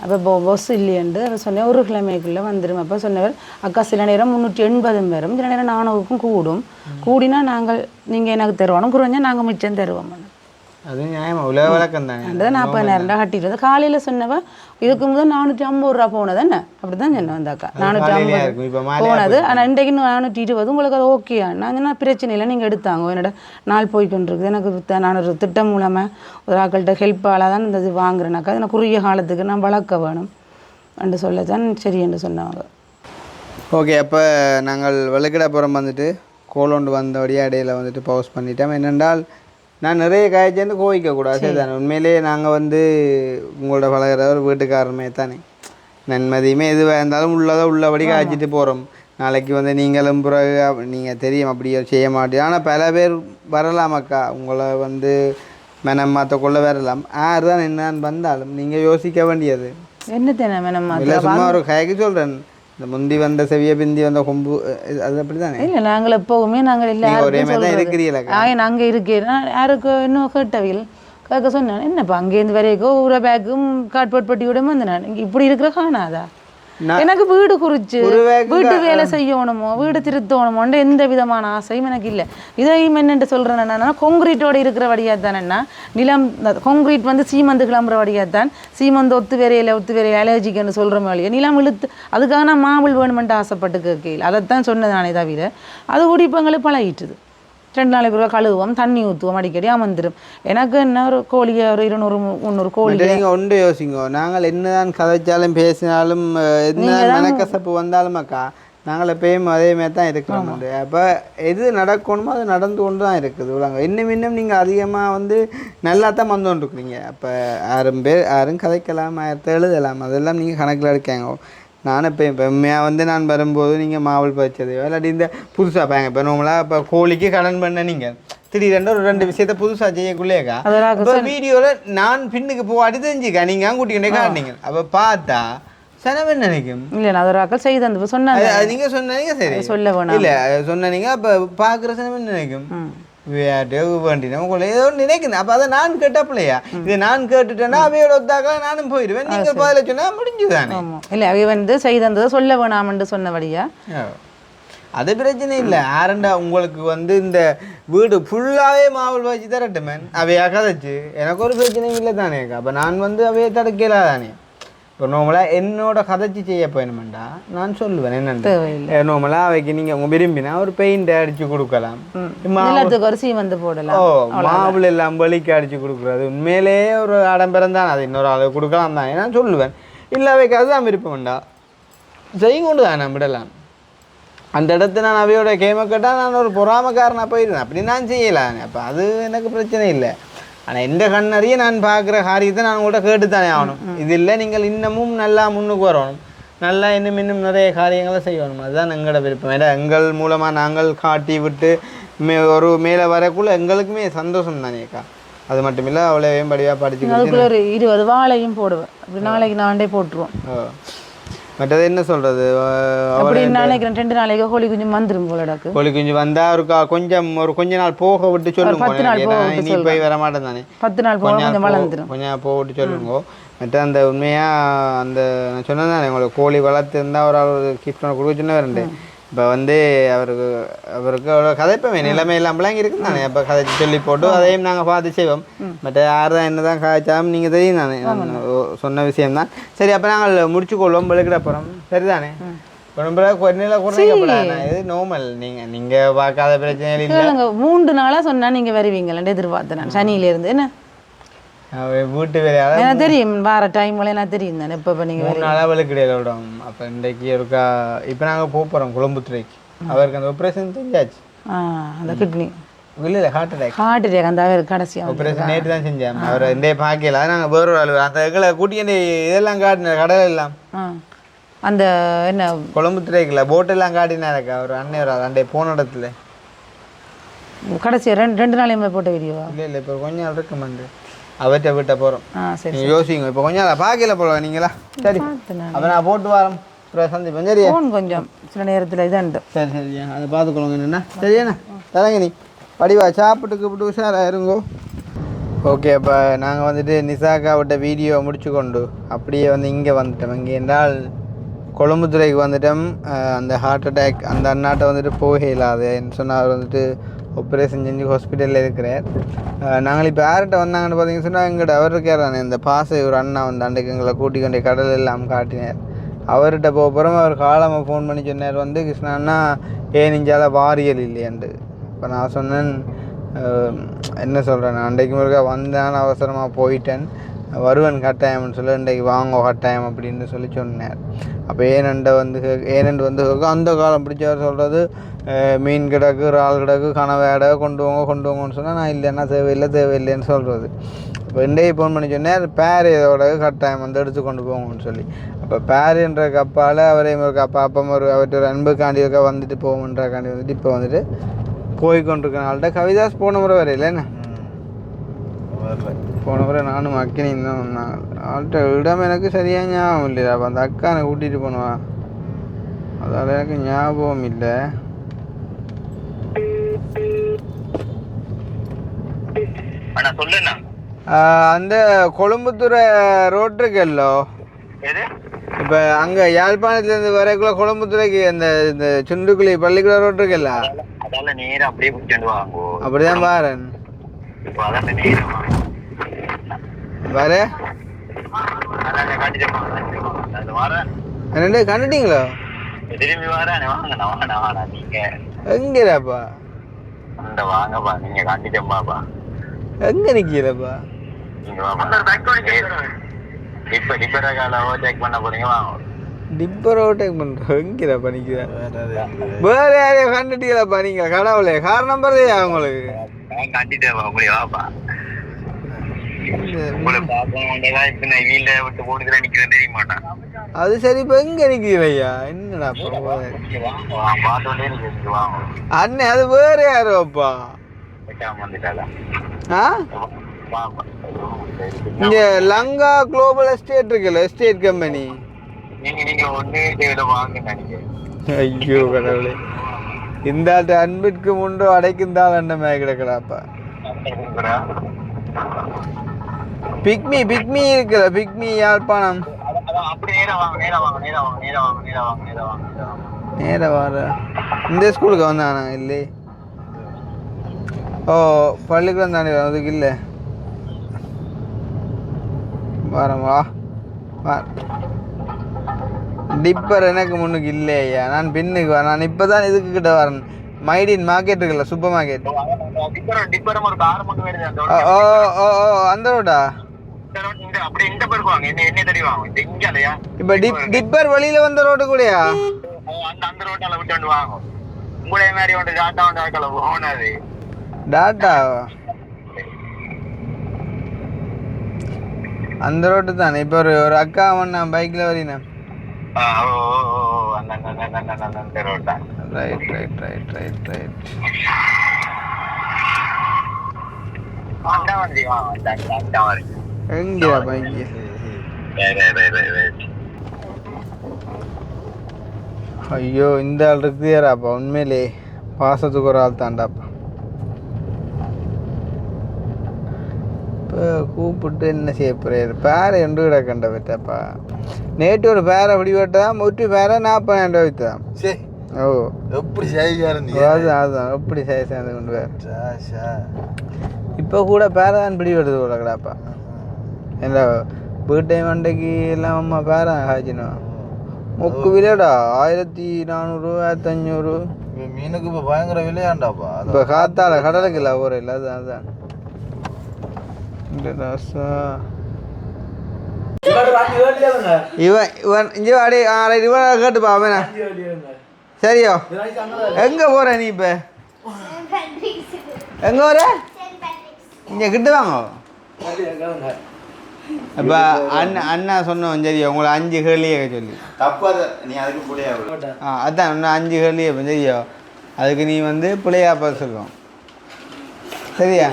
அப்போ பஸ் இல்லையண்டு அவர் சொன்னேன் ஒரு கிழமைக்குள்ளே வந்துடும். அப்போ சொன்னவர் அக்கா சில நேரம் 380 வரும், சில நேரம் 400க்கும் கூடினா நாங்கள் நீங்கள் எனக்கு தருவோம், குறைஞ்சா நாங்கள் மிச்சம் தருவோம். அது நியாயமா உலக வழக்கம் தானே. 40,000 கட்டிடுறது. காலையில் சொன்னவ இதுக்கு முதல் 450 ரூபா போனது என்ன அப்படி தான் சொன்னேன். அந்த அக்கா 450 போனது. ஆனால் இன்றைக்கு 420 உங்களுக்கு அது ஓகே. நான் பிரச்சனை இல்லை நீங்கள் எடுத்தாங்க. என்னோட நாள் போய்கொண்டிருக்குது. எனக்கு நான் ஒரு திட்டம் மூலமாக ஒரு ஆக்கள்கிட்ட ஹெல்ப்பால் தான் இந்த இது வாங்குறேனாக்கா எனக்கு குறுகிய காலத்துக்கு நான் வளர்க்க வேணும் என்று சொல்லத்தான் சரி என்று சொன்னவங்க. ஓகே. அப்போ நாங்கள் வெளுக்கிடப்புறம் வந்துட்டு கோலோண்டு வந்தபடியே இடையில வந்துட்டு பவுஸ் பண்ணிட்டோம். என்னென்றால் நான் நிறைய காய்ச்சேர்ந்து கோவிக்கக்கூடாது. சரிதானே? உண்மையிலேயே நாங்கள் வந்து உங்களோட பழகிற ஒரு வீட்டுக்காரமே தானே. நன்மதியுமே எதுவாக இருந்தாலும் உள்ளபடி காய்ச்சிட்டு போகிறோம். நாளைக்கு வந்து நீங்களும் பிறகு நீங்கள் தெரியும் அப்படியே செய்ய மாட்டீங்க. ஆனால் பல பேர் வரலாம் அக்கா, உங்களை வந்து மனம் மாற்றக்குள்ளே வரலாம். யார் தான் என்னான்னு வந்தாலும் நீங்கள் யோசிக்க வேண்டியது என்ன தானே மனம் இல்லை. சும்மா ஒரு கைக்கு சொல்கிறேன். இந்த முந்தி வந்த செவிய பிந்தி வந்த கொம்பு அது அப்படி தானே. இல்லை நாங்கள் எப்போவுமே நாங்கள் எல்லாரும் ஒரே மாதிரி தான் இருக்கிறீங்களா? நாங்கள் இருக்கேன். யாருக்கு இன்னும் கேட்டவியல் கேட்க சொன்னேன். என்னப்பா அங்கேருந்து வரைக்கும் ஒரு பேக்கும் கார்ட்போர்ட் பட்டியோட வந்து நான் இப்படி இருக்கிற காணாதா? எனக்கு வீடு குறிச்சு வீட்டு வேலை செய்யணுமோ வீடு திருத்தணுமோன்ற எந்த விதமான ஆசையும் எனக்கு இல்லை. இதையும் என்னென்று சொல்கிறேன் என்னன்னா கொங்கிரீட்டோடு இருக்கிற வழியாக தானேன்னா நிலம் கொங்கிரீட் வந்து சீமந்து கிளம்புற வழியாக தான் சீமந்து ஒத்து வேறையில் அலர்ஜிக்குன்னு சொல்கிற வழியை நிலம் இழுத்து அதுக்காக நான் மாவுள் வேணுமென்ட்டு ஆசைப்பட்டு கேட்கல. அதைத்தான் சொன்னது நானே தவிர அது கூட இப்போ எங்களுக்கு பழகிட்டுது. 2 நாளைக்கு ஒரு கழுவுவோம், தண்ணி ஊற்றுவோம், அடிக்கடி அமர்ந்துடும். எனக்கு என்ன ஒரு கோழியை ஒரு 200-300 கோழி. நீங்கள் ஒன்று யோசிங்க. நாங்கள் என்னதான் கதைச்சாலும் பேசினாலும் என்ன மனக்கசப்பு வந்தாலும் அக்கா நாங்கள் எப்பயும் அதே மாதிரி தான் இருக்கிறோம். அப்போ எது நடக்கணுமோ அது நடந்து கொண்டு தான் இருக்குது உலகம். இன்னும் நீங்கள் அதிகமாக வந்து நல்லா தான் வந்து கொண்டு இருக்கிறீங்க. அப்போ யாரும் கதைக்கலாம், எழுதலாம், அதெல்லாம் நீங்கள் கணக்கில் எடுக்காங்க. நானும் இப்போ உண்மையாக வந்து நான் வரும்போது நீங்கள் மாவல் பறிச்சது இல்லாட்டி இந்த புதுசாக பாங்க இப்போ நம்மளா இப்போ கோழிக்கு கடன் பண்ண நீங்கள் திடீரென்று ஒரு 2 விஷயத்த புதுசாக செய்யக்குள்ளேக்கா இப்போ வீடியோவில் நான் பின்னுக்கு போவாடி தெரிஞ்சுக்கா நீங்கள் அங்கூட்டிக்கிட்டே காட்டினீங்க. அப்போ பார்த்தா சனவன் நினைக்கும் இல்லை நான் ஒரு ஆக்கள் செய்து அந்த சொன்னாங்க. நீங்கள் சொன்னீங்க சரி சொல்ல வேணாம் இல்லை சொன்னீங்க. அப்போ பார்க்குற சனவன் நினைக்கும் வேண்டினா உங்களை ஏதோ நினைக்கிறேன். அப்போ அதை நான் கேட்டப்பில்லையா, இது நான் கேட்டுட்டேன்னா அவையோட ஒத்தாக்கா நானும் போயிடுவேன். நீங்கள் பதில் சொன்னால் முடிஞ்சுதானே. இல்லை அவை வந்து செய்ததை சொல்ல வேணாம்னு சொன்னபடியா அது பிரச்சனை இல்லை. ஆரண்டா உங்களுக்கு வந்து இந்த வீடு ஃபுல்லாகவே மாவுள் வச்சு தரட்டுமேன் அவையா கதைச்சு எனக்கு ஒரு பிரச்சனையும் இல்லை தானேக்கா. அப்போ நான் வந்து அவையை தடுக்கலாம் தானே. இப்போ நோமலாக என்னோட கதைச்சி செய்ய போயணுமெண்டா நான் சொல்லுவேன் என்னென்ன நோமலாக அவைக்கு நீங்கள் உங்கள் விரும்பினா ஒரு பெயிண்ட் அடித்து கொடுக்கலாம், ஒரு சீமந்து போடலாம். மாவுள் எல்லாம் பலிக்கு அடித்து கொடுக்குறது உண்மையிலேயே ஒரு ஆடம்பரம் தான். அது இன்னொரு அளவு கொடுக்கலாம் தானே நான் சொல்லுவேன். இல்லை அவைக்கு அதுதான் விருப்பம்ண்டா செய்யும் கொண்டு தான் நான் விடலாம். அந்த இடத்த நான் அவையோட கேமை கேட்டால் நான் ஒரு பொறாமக்காரனாக போயிடுவேன். அப்படி நான் செய்யலாம். அப்போ அது எனக்கு பிரச்சனை இல்லை. ஆனால் எந்த கண்ணறிய நான் பார்க்குற காரியத்தை நான் உங்கள்கிட்ட கேட்டுத்தானே ஆகணும். இது இல்லை நீங்கள் இன்னமும் நல்லா முன்னுக்கு வரணும், நல்லா இன்னும் நிறைய காரியங்களை செய்யணும். அதுதான் எங்களோட விருப்பம். ஏன்னா எங்கள் மூலமாக நாங்கள் காட்டி விட்டு ஒரு மேலே வரக்குள்ள எங்களுக்குமே சந்தோஷம் தானேக்கா. அது மட்டும் இல்லை அவ்வளோவையும் படியாக படிச்சு ஒரு 20 வாழையும் போடுவேன். அப்படி நாளைக்கு நான்டே போட்டுருவோம். மற்றது என்ன சொல்கிறது, நாளைக்கு 2 நாளைக்கு கோழி குஞ்சு வந்துடும் போலடாக்கு. கோழி குஞ்சு வந்தால் ஒரு கொஞ்ச நாள் போக விட்டு சொல்லுங்க. நீ போய் வர மாட்டேன் தானே. 10 நாள் போக கொஞ்சம் வளர்ந்துடும். கொஞ்சம் போக விட்டு சொல்லுங்க. மற்ற அந்த உண்மையாக அந்த நான் சொன்னேன் தானே உங்களுக்கு கோழி வளர்த்து இருந்தால் ஒரு ஆள் கிஃப்ட் ஒன்று கொடுக்க சொன்ன ரெண்டு. இப்போ வந்து அவருக்கு கதைப்போமே நிலைமை இல்லாமலாம் இருக்குது தானே. அப்போ கதைச்சி சொல்லி போட்டு அதையும் நாங்கள் பார்த்து செய்வோம். மற்ற யார் தான் என்ன தான் காய்ச்சாலும் நீங்கள் தெரியும் தானே, சொன்ன விஷயம்தான். சரி அப்போ நாங்கள் முடிச்சு கொள்வோம் வெளுக்கிட போகிறோம். சரிதானே. இது நார்மல். நீங்கள் பார்க்காத பிரச்சனை இல்லை. 3 நாளாக சொன்னால் நீங்கள் வருவீங்களே எதிர்பார்த்தேன் நான் சனியிலேருந்து. என்ன வீட்டு வேலையால் எனக்கு தெரியும் வார டைம்ல எனக்கு தெரியும் தானே. இப்போ நீங்கள் 3 நாளாக வெளுக்கிடையில விடும். அப்போ இன்றைக்கு இருக்கா இப்போ நாங்கள் போகிறோம் கொழும்புத்துறைக்கு. அவருக்கு அந்த ஆப்ரேஷன் தெரிஞ்சாச்சு. அந்த கிட்னி இல்லை ஹார்ட் அட்டாக் அந்த அவர் கடைசி ஆப்ரேஷன் நேற்று தான் செஞ்சேன். அவர் இன்றைய பார்க்கல. நாங்கள் வேறு ஆள் அந்த எங்களை கூட்டிய இதெல்லாம் காட்டின கடல் எல்லாம் அந்த என்ன கொழும்புத்துறைக்குல போட்டெல்லாம் காட்டினாருக்கா அவர் அன்னைய ஒரு அன்றைய போன இடத்துல கடைசி 2 நாளையுமே போட்ட வீடியோவா? இல்லை இப்போ கொஞ்சம் நாள் இருக்குமெண்டு அவர்கிட்ட விட்ட போகிறோம். யோசிங்க இப்போ கொஞ்சம் நாள் பார்க்கல போல நீங்களா. சரி அப்போ நான் போட்டு வரோம். சந்திப்பேன். சரியா கொஞ்சம் சில நேரத்தில் இதாண்டு. சரி சரியா அதை பார்த்துக்கொள்ளுங்க என்னென்னா. சரியாண்ணா தரங்க. நீ படிவா சாப்பிட்டு உஷாராக இருங்கோ. ஓகே அப்போ நாங்கள் வந்துட்டு நிசாக்காவிட்ட வீடியோ முடிச்சு கொண்டு அப்படியே வந்து இங்கே வந்துட்டோம். இங்கே என்றால் கொழும்புத்துறைக்கு வந்துட்டோம். அந்த ஹார்ட் அட்டாக் அந்த அண்ணாட்டை வந்துட்டு போக இல்லாது சொன்னார். வந்துட்டு ஆப்ரேஷன் செஞ்சு ஹாஸ்பிட்டலில் இருக்கிறார். நாங்கள் இப்போ யார்கிட்ட வந்தாங்கன்னு பார்த்தீங்கன்னு சொன்னால் எங்கள்கிட்ட அவர் இருக்கார் தானே இந்த பாசை ஒரு அண்ணா வந்து அன்றைக்கு எங்களை கூட்டிக் கொண்டே கடல் எல்லாம் காட்டினார். அவர்கிட்ட போகிறோம். அவர் காலமாக ஃபோன் பண்ணி சொன்னார் வந்து கிருஷ்ணா ஏன் இஞ்சால வாரியல் இல்லையாண்டு. இப்போ நான் சொன்னேன் என்ன சொல்கிறேன், நான் அன்றைக்கு முருகா வந்தேன் அவசரமாக போயிட்டேன் வருவன் கட்டாயம்னு சொல்லி இன்றைக்கு வாங்க கட்டாயம் அப்படின்னு சொல்லி சொன்னார். அப்போ ஏனெண்டு வந்து அந்த காலம் பிடிச்சவர் சொல்கிறது மீன் கிடக்கு இறால் கிடக்கு கனவேடை கொண்டு வாங்கன்னு சொன்னால் நான் இல்லைன்னா தேவையில்லைன்னு சொல்கிறது. இப்போ இன்றைக்கு ஃபோன் பண்ணி சொன்னார் பேர் இதோட கட்டாயம் வந்து எடுத்து கொண்டு போங்கன்னு சொல்லி. அப்போ பேருன்ற கப்பால் அவரே ஒரு அப்பா அவர்கிட்ட ஒரு அன்புக்காண்டி இருக்கா வந்துட்டு போகும்ன்றக்காண்டி வந்துட்டு இப்போ வந்துட்டு போய்கொண்டிருக்கனால்ட்ட கவிதாஸ் போன முறை வரையில என்ன போன முறை நானும் அக்கினியும் தான் வந்தாங்க. ஆள்கிட்ட இடம் எனக்கு சரியாக ஞாபகம் இல்லையா. அப்போ அந்த அக்கானை கூட்டிகிட்டு போனவா அதால் எனக்கு ஞாபகம் இல்லை. அந்த கொழும்புத்துறை ரோட்டுருக்கல்லோ இப்போ அங்கே யாழ்ப்பாணத்துலேருந்து வரைக்குள்ள கொழும்புத்துறைக்கு அந்த இந்த சுண்டுக்குழி பள்ளிக்கூட ரோட்டுருக்கல்ல அப்படிதான் பாரன் வர என்னண்டே கண்டுட்டீங்களோ எங்கடாப்பா எங்க நிக்கிறப்பா டிப்பர் ஓவர்டேக் பண்றோம் எங்கிறப்பா நிக்கிற வேற யாரையும் கண்டுட்டீங்களாப்பா நீங்க கடவுளே கார் நம்பர் அவங்களுக்கு அது சரி இப்ப எங்க நிக்கிறீங்க என்னடா அண்ணே அது வேற யாரோப்பா இங்க லங்கா குளோபல் எஸ்டேட் இருக்குல்ல எஸ்டேட் கம்பெனி. ஐயோ கடவுளே இந்த அன்பிற்கு முன்பு அடைக்குந்தால் என்ன கிடக்கடாப்பா. பிக்மி இருக்குல்ல, பிக்மி யாழ்ப்பாணம். நேர வார இந்த ஸ்கூலுக்கு வந்தானா இல்லை? ஓ பள்ளிக்கூடம் தாண்டி அதுக்கு இல்லை. வரேன் வா. டிப்பர் எனக்கு முன்னுக்கு இல்லையா, நான் பின்னுக்கு வரேன். நான் இப்போ தான் இதுக்கு கிட்ட வரேன். மைடின் மார்க்கெட் இருக்குல்ல, சூப்பர் மார்க்கெட். ஓ ஓ ஓ அந்த ரோடா? இப்ப டிப்பர் வழியில வந்த ரோடு கூடயா? டாட்டா அந்த ரோட்டு தானே. இப்ப ஒரு அக்கா நான் பைக்ல வரீனேன். Right right right right right. எங்கயா பைக்? ஐயோ இந்த ஆள் இருக்குதாப்பா, உண்மையிலே பாசத்துக்கு ஒரு ஆள் தாண்டாப்பா. இப்போ கூப்பிட்டு என்ன செய்ய போறாரு? பேரை எண்டு கிட கண்ட வைத்தாப்பா. நேற்று ஒரு பேரை அப்படி வெட்டதான், முற்றி பேரை 40,000 வைத்தான். ஓ எப்படி அதுதான் எப்படி சேர்ந்து கொண்டு வேறு. இப்போ கூட பேரை தான் பிடி வெட்டுது போலக்கடாப்பா. என்ன வீட்டை மண்டைக்கு எல்லாம் அம்மா பேரா ஆச்சுனா மொக்கு விலையாடா 1400 1500. மீனுக்கு இப்போ பயங்கர விலையாண்டாப்பா. இப்போ காத்தால கடலுக்கு இல்லை ஒரு இல்லை. அதுதான் இவன் இவன் இங்கே வாடி இவன் கேட்டுப்பா அவனா. சரியோ எங்கே போகிற நீ? இப்போ எங்கே போகிற? இங்கே கிட்ட வாங்க. இப்போ அண்ணா சொன்னோம் சரி, உங்களை 5 கேள்வியே சொல்லி தப்பாத நீ அதுக்கு புள்ளையா. அதான் இன்னும் 5 கேள்வியே சரியா? அதுக்கு நீ வந்து பிள்ளையா பார்த்து சொல்லுவோம் சரியா?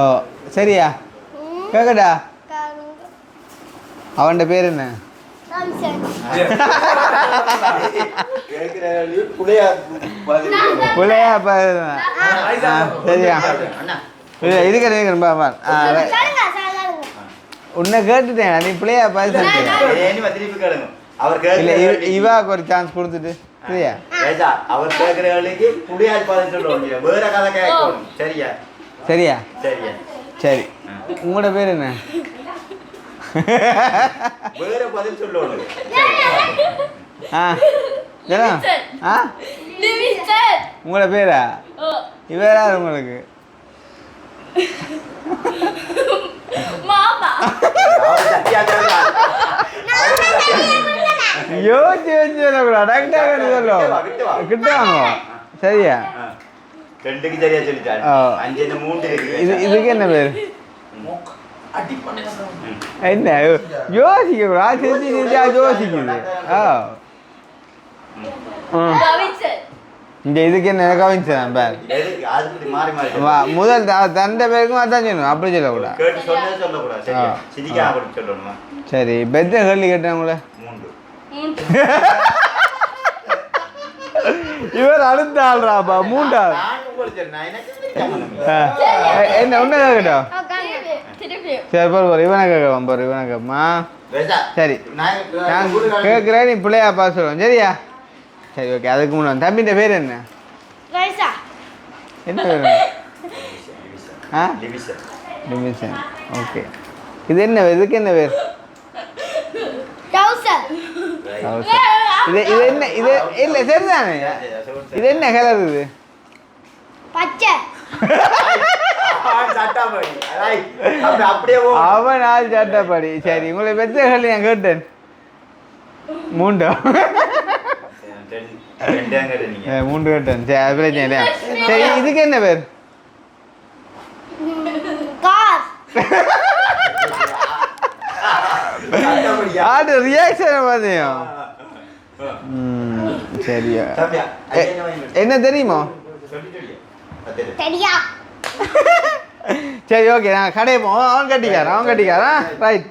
ஓ சரியா கேக்கடா. அவன் பேர் என்ன? புள்ளையா சரியா? இதுக்கு உன்னை கேட்டுட்டேன், நீ பிள்ளையா பார்த்து இவாக்கு ஒரு சான்ஸ் கொடுத்துட்டு சரியா? அவர் கேட்கிறவர்களுக்கு புள்ளையால் பதில் சொல்லுவோம், வேற கதை கேட்கணும். சரியா? சரியா? சரியா சரி. உங்களோட பேர் என்ன? வேற பதில் சொல்லணும். உங்களோட பேரா? இவரா உங்களுக்கு? யோசிச்சு வச்சு கிட்ட வாங்க சரியா? ரெண்டுக்கு சரியா சொல்லிட்டாரு. 5 3 இதுக்கு என்ன பேர்? என்ன யோசிக்க யோசிக்குது. இந்த இதுக்கு என்ன கவனிச்சேன் பேர் முதல் தண்டை பேருக்கும் அதான் சொல்லணும், அப்படி சொல்லக்கூடாது. சரி பெத்த கேள்வி கேட்டேன் உங்களை. இவர் அடுத்த ஆள்றாப்பா 3ஆள். என்ன ஒண்ணு கேட்கட்டும். சரி பாரு இவனை கேட்கலாம் பாரு இவனை கேட்பா. சரி நான் கேட்குறேன், நீ பிள்ளையா பார்த்து சொல்லுவோம் சரியா? சரி ஓகே. அதுக்கு முன்னாடி தம்பின்ற பேர் என்ன? என்ன பேர்? டிமிஷன். ஓகே. இது என்ன? இதுக்கு என்ன பேர்? இது என்ன? இது இல்லை சரிதானே? இது என்ன கலர்? இது பச்சை. அவன் ஆள் சட்டப்படி. சரி உங்களை பெற்ற கேள்வி நான் கேட்டேன். 3 கேட்டேன். சரி அது பிரச்சனை இல்லையா? சரி இதுக்கு என்ன பேர்? ஆடு ரியாக்ஷன் பார்த்தியோ? சரியா? என்ன தெரியுமா? சரி ஓகே நான் கடையை போவோம். அவன் கட்டிக்காரன் ரைட்.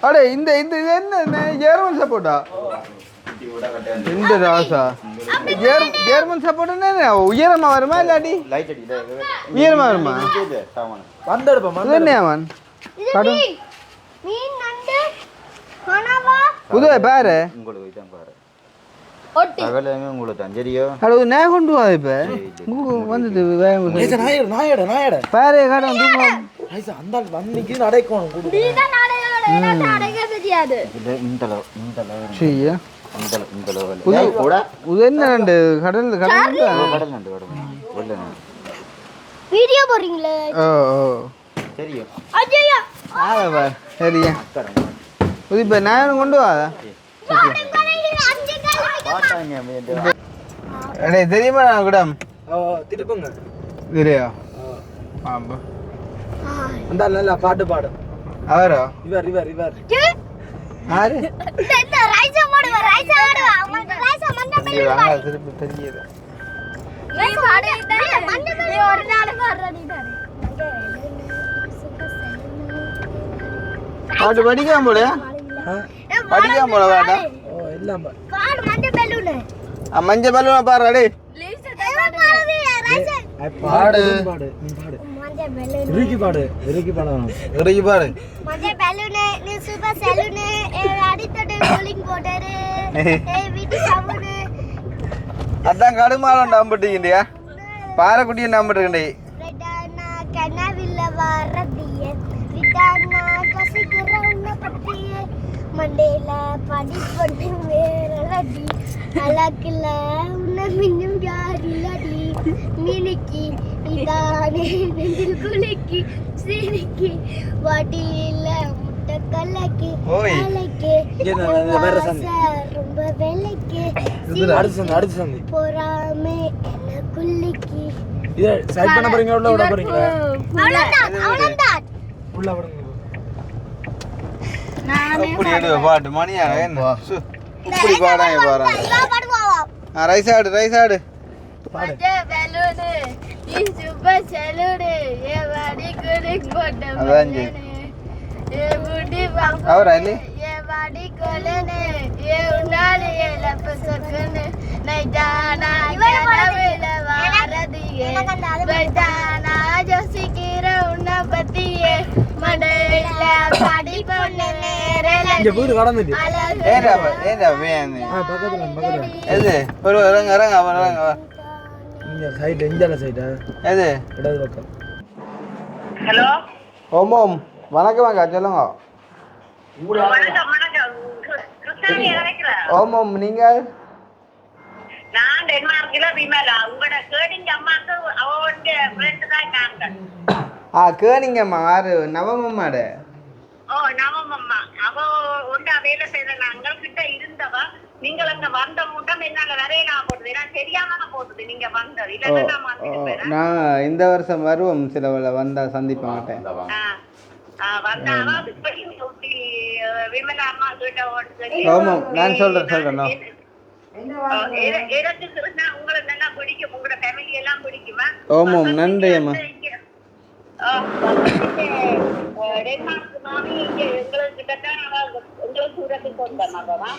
அடே இந்த இந்த இது என்ன ஜெர்மன் சப்போர்ட்டா? இந்த ராசா ஜெர்மன் சப்போர்ட் என்ன உயரமா வருமா இல்லாட்டி லைட் அடி உயரமா வருமா? வந்தெடுப்போம் என்ன அவன் கடு மீன் நண்டு கனவா புதுவை பாரு உங்களுக்கு இதான் பாரு ஒட்டி அகலமே உங்களுக்கு தான் சரியோ அது நான் கொண்டு வா இப்ப வந்துட்டு நாயட பாரு காட்டும் தூக்கம் அந்த வன்னிக்கு அடைக்கணும் கொடு நீதான் அடங்க தெரியாது சரியா இந்த லெவல் புது கூட இது என்ன நண்டு கடல் கடல் நண்டு வெள்ள நண்டு வீடியோ போறீங்களே ஓ ஓ சரியோ ஐயோ பாரு சரியா புது இப்போ நான் கொண்டு வா பாட்டாங்க அடே தெரியுமா கூட திருப்புங்க தெரியா ஆமா அந்த நல்ல பாட்டு பாடு அவரோ இவர் யாரு இந்த ரைஸ் மாடுவா ரைஸ் மண்ட வாங்க திருப்பி தெரியுது நீ பாடு மண்ட நீ ஒரு நாள் பாடுற நீ தானே பாட்டு படிக்காம போல படிக்காம போல பாட்டா ஓ இல்லாம பாடு மண்ட பெலூன் மஞ்சள் பல்லுவா பாரு அடே பாடு நீ பாடு மண்ட பெலூன் இறுக்கி பாடணும் இறங்கி பாரு மஞ்சள் பலூனு நீ சூப்பர் சலூனு அடித்தட்டு கூலிங் போட்டரு வீட்டு சவுனு அதான் கடுமாலம் நம்பிட்டீங்கண்டியா பாறைக்குட்டியை நம்பிட்டுக்கண்டி ரெட்டானா கனவில்ல வரதிய ரிட்டானா கசிக்கிற உன்னை பத்திய மண்டேல படி பண்ணு வேறடி அழகுல உன்னை மின்னும் யாரில்லடி மினுக்கி இதானே நெஞ்சில் குலுக்கி சிரிக்கி வடியில முட்டை கலக்கி ஓய். அலைக்கு வேற சந்தி. ரொம்ப விலைக்கு அடுத்து சந்தி பொறாமே என்ன குலுக்கி இதை சைட் பண்ண போறீங்க உள்ள விட போறீங்க அவ்வளவுதான் உள்ள விடுங்க அப்படி எடு பாட்டு மணியா என்ன சு, இப்படி பாடாங்க பாருங்க பாடுவாவா ரைஸ் ஆடு பாடு பலூனு நீ சூப்பர் சலூனு ஏ வாடி குடிக் போட்ட அதான் ஜி. ஏ முடி அவரா இல்லை ஏ வாடி கொலனு ஏ உன்னால ஏ லப்ப சொக்கனு நைட்டானா கனவுல வாரதியே பைட்டானா யோசிக்கிற உன்னை பத்தியே மண்டையில படி பொண்ணு நேரல இங்க வீடு கடந்துட்டு ஏன்டா வேணு பக்கத்துல எது ஒரு இறங்க இங்க சைடு இஞ்சால சைடா எது இடது பக்கம் ஹலோ ஓம் ஓம் வணக்கம் அக்கா சொல்லுங்க வணக்கம் வணக்கம் கிருஷ்ணாணி அழைக்கிறேன் ஓம் ஓம் நீங்கள் நான் டென்மார்க்ல விமலா உங்களோட கேடிங்க அம்மாக்கு அவன் ஃப்ரெண்டு தான் நாங்க கேணிங்கம்மா ஆறு நவமம்மாடு ஓ நவமம்மா அவ ஒன்றா வேலை செய்த நாங்கள் கிட்ட இருந்தவ நீங்கள் அங்க வந்த மூட்டம் என்னால வரையில போட்டுது நான் தெரியாம போட்டுது நீங்க வந்தது இல்லன்னா நான் மாத்திருப்பேன் நான் இந்த வருஷம் வருவோம் சிலவில் வந்தா சந்திப்ப மாட்டேன் வந்தாவா இப்படி ஊட்டி விமலா அம்மா கிட்ட ஓட்டு ஆமாம் நான் சொல்றேன் எனக்கு கிருஷ்ணா உங்களை நல்லா பிடிக்கும் உங்களோட ஃபேமிலி எல்லாம் பிடிக்குமா ஓமாம் நன்றி அம்மா டென்மார்க் மாமி இங்க எங்களுக்கு கிட்டத்தான் உங்களுக்கு சூரத்துக்கு வந்தா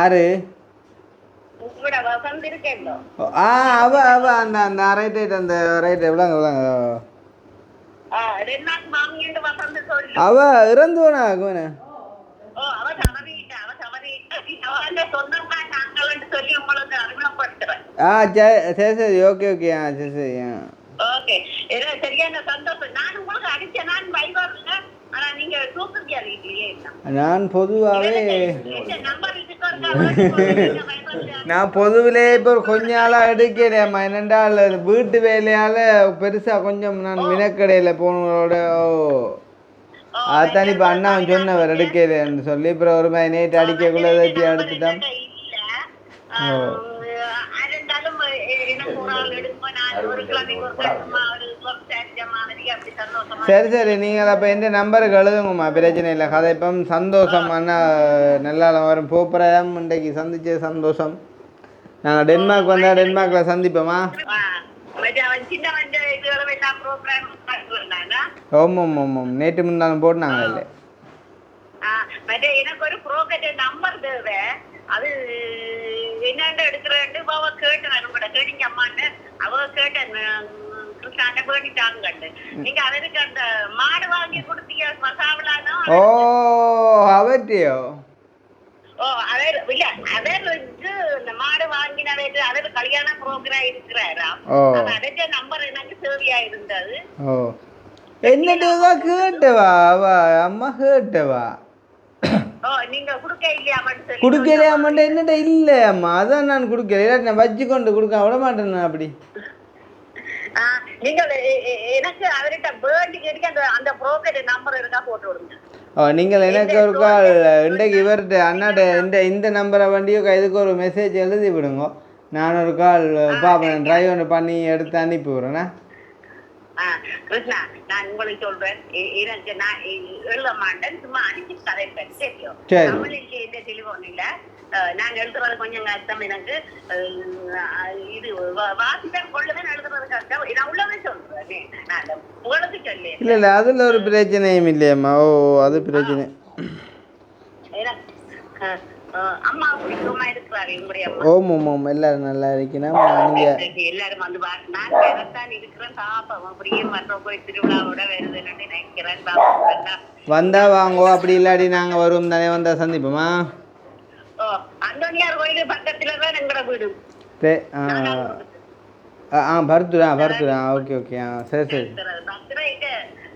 ஆறு உங்களோட வசந்த் இருக்கேன் அவ அந்த ரைட் அந்த ரைட் எவ்வளோங்க டென்மார்க் மாமின்னு வசந்த் சொல்லு அவ இறந்துவனா கோனே ஓ அவ தவறிட்டா அவ சொந்தமா நாங்கள் சொல்லி உங்களுக்கு அறிமுகப்படுத்துறேன் சரி ஓகே சரி ஓகே சரியான சந்தோஷம் நான் உங்களுக்கு அடிச்சேன் நான் வைவாருங்க ஆனா நீங்க தூக்குறீங்க இல்லையே நான் பொதுவாகவே நம்பர் நான் பொதுவிலே இப்போ கொஞ்ச நாளாக எடுக்கிறேம்மா என்னென்றால் வீட்டு வேலையால் பெருசாக கொஞ்சம் நான் மினக்கடையில் போனவங்களோட அதான் இப்போ அண்ணாவன் சொன்னவர் எடுக்கிறேன்னு சொல்லி அப்புறம் ஒரு மாதிரி நேற்று அடிக்கக்குள்ள ஏதாச்சும் எடுத்துட்டோம் சரி நீங்கள் அப்போ எந்த நம்பருக்கு எழுதுங்கம்மா பிரச்சனை இல்லை கதைப்பம் சந்தோஷம் அண்ணா நல்லா வரும் போப்புறம் இன்றைக்கு சந்திச்ச சந்தோஷம் நாங்கள் டென்மார்க் வந்தால் டென்மார்க்கில் சந்திப்போமா ஆமாம் ஆமாம் நேற்று முன்னாலும் போட்டுனாங்க இல்லை எனக்கு ஒரு ப்ரோக்கெட் நம்பர் தேவை அது என்னண்டு எடுக்கிறேன் அவ கேட்டேன் உங்களோட கேட்டீங்க அம்மான்னு அவ கேட்டேன் கிருஷ்ணாண்ட வேண்டிட்டாங்க நீங்க அவருக்கு அந்த மாடு வாங்கி கொடுத்தீங்க மசாவலானோ ஓ அவட்டியோ ஓ அவர் இல்ல அவர் வந்து இந்த மாடு வாங்கினவர் அவர் கல்யாண ப்ரோக்ராம் இருக்கிறாரா அதே நம்பர் எனக்கு தேவையா இருந்தது ஓ என்னட்டுவா கேட்டவா அவ அம்மா கேட்டவா நீங்க குடுக்க குடுக்கலையாமட்ட என்னட்ட இல்ல அம்மா அதான் நான் குடுக்கல நான் வச்சு கொண்டு கொடுக்க விட மாட்டேன் அப்படி நீங்க எனக்கு அவர்கிட்ட பேர்டு கேட்டு அந்த புரோக்கர் நம்பர் இருக்கா போட்டு விடுங்க நீங்கள் எனக்கு ஒரு கால் இன்றைக்கு இவர்கிட்ட அண்ணாட்ட இந்த நம்பரை வண்டியோ இதுக்கு ஒரு மெசேஜ் எழுதி விடுங்க நான் ஒரு கால் பார்ப்பேன் ட்ரை ஒன்று பண்ணி எடுத்து அனுப்பி விடுறேண்ணா கிருஷ்ணா நான் உங்களுக்கு சொல்றேன் எனக்கு நான் எழுத மாட்டேன் சும்மா அனுப்பி கதைப்பேன் தெரியும் தமிழுக்கு எந்த தெளிவும் இல்ல நான் எழுதுறது கொஞ்சம் கஷ்டம் எனக்கு இது வாசிப்பேன் கொள்ளுவேன் எழுதுறது கஷ்டம் நான் உள்ளவே சொல்றேன் நான் உங்களுக்கு சொல்லி இல்ல அதுல ஒரு பிரச்சனையும் இல்லையம்மா ஓ அது பிரச்சனை அம்மா பிடிக்குமா இருக்கிறாரு உங்களுடைய ஓம் ஓம் ஓம் எல்லாரும் நல்லா இருக்கணும் நீங்க எல்லாரும் வந்து நான் வேறத்தான் இருக்கிறேன் பாப்போம் அப்படியே மற்ற போய் திருவிழாவோட வருதுன்னு நினைக்கிறேன் வந்தா வாங்கோ அப்படி இல்லாடி நாங்க வருவோம் தானே வந்தா சந்திப்போமா அந்தோனியார் கோயில் பக்கத்துலதான் எங்களோட வீடு பருத்துரா ஓகே ஓகே சரி சரி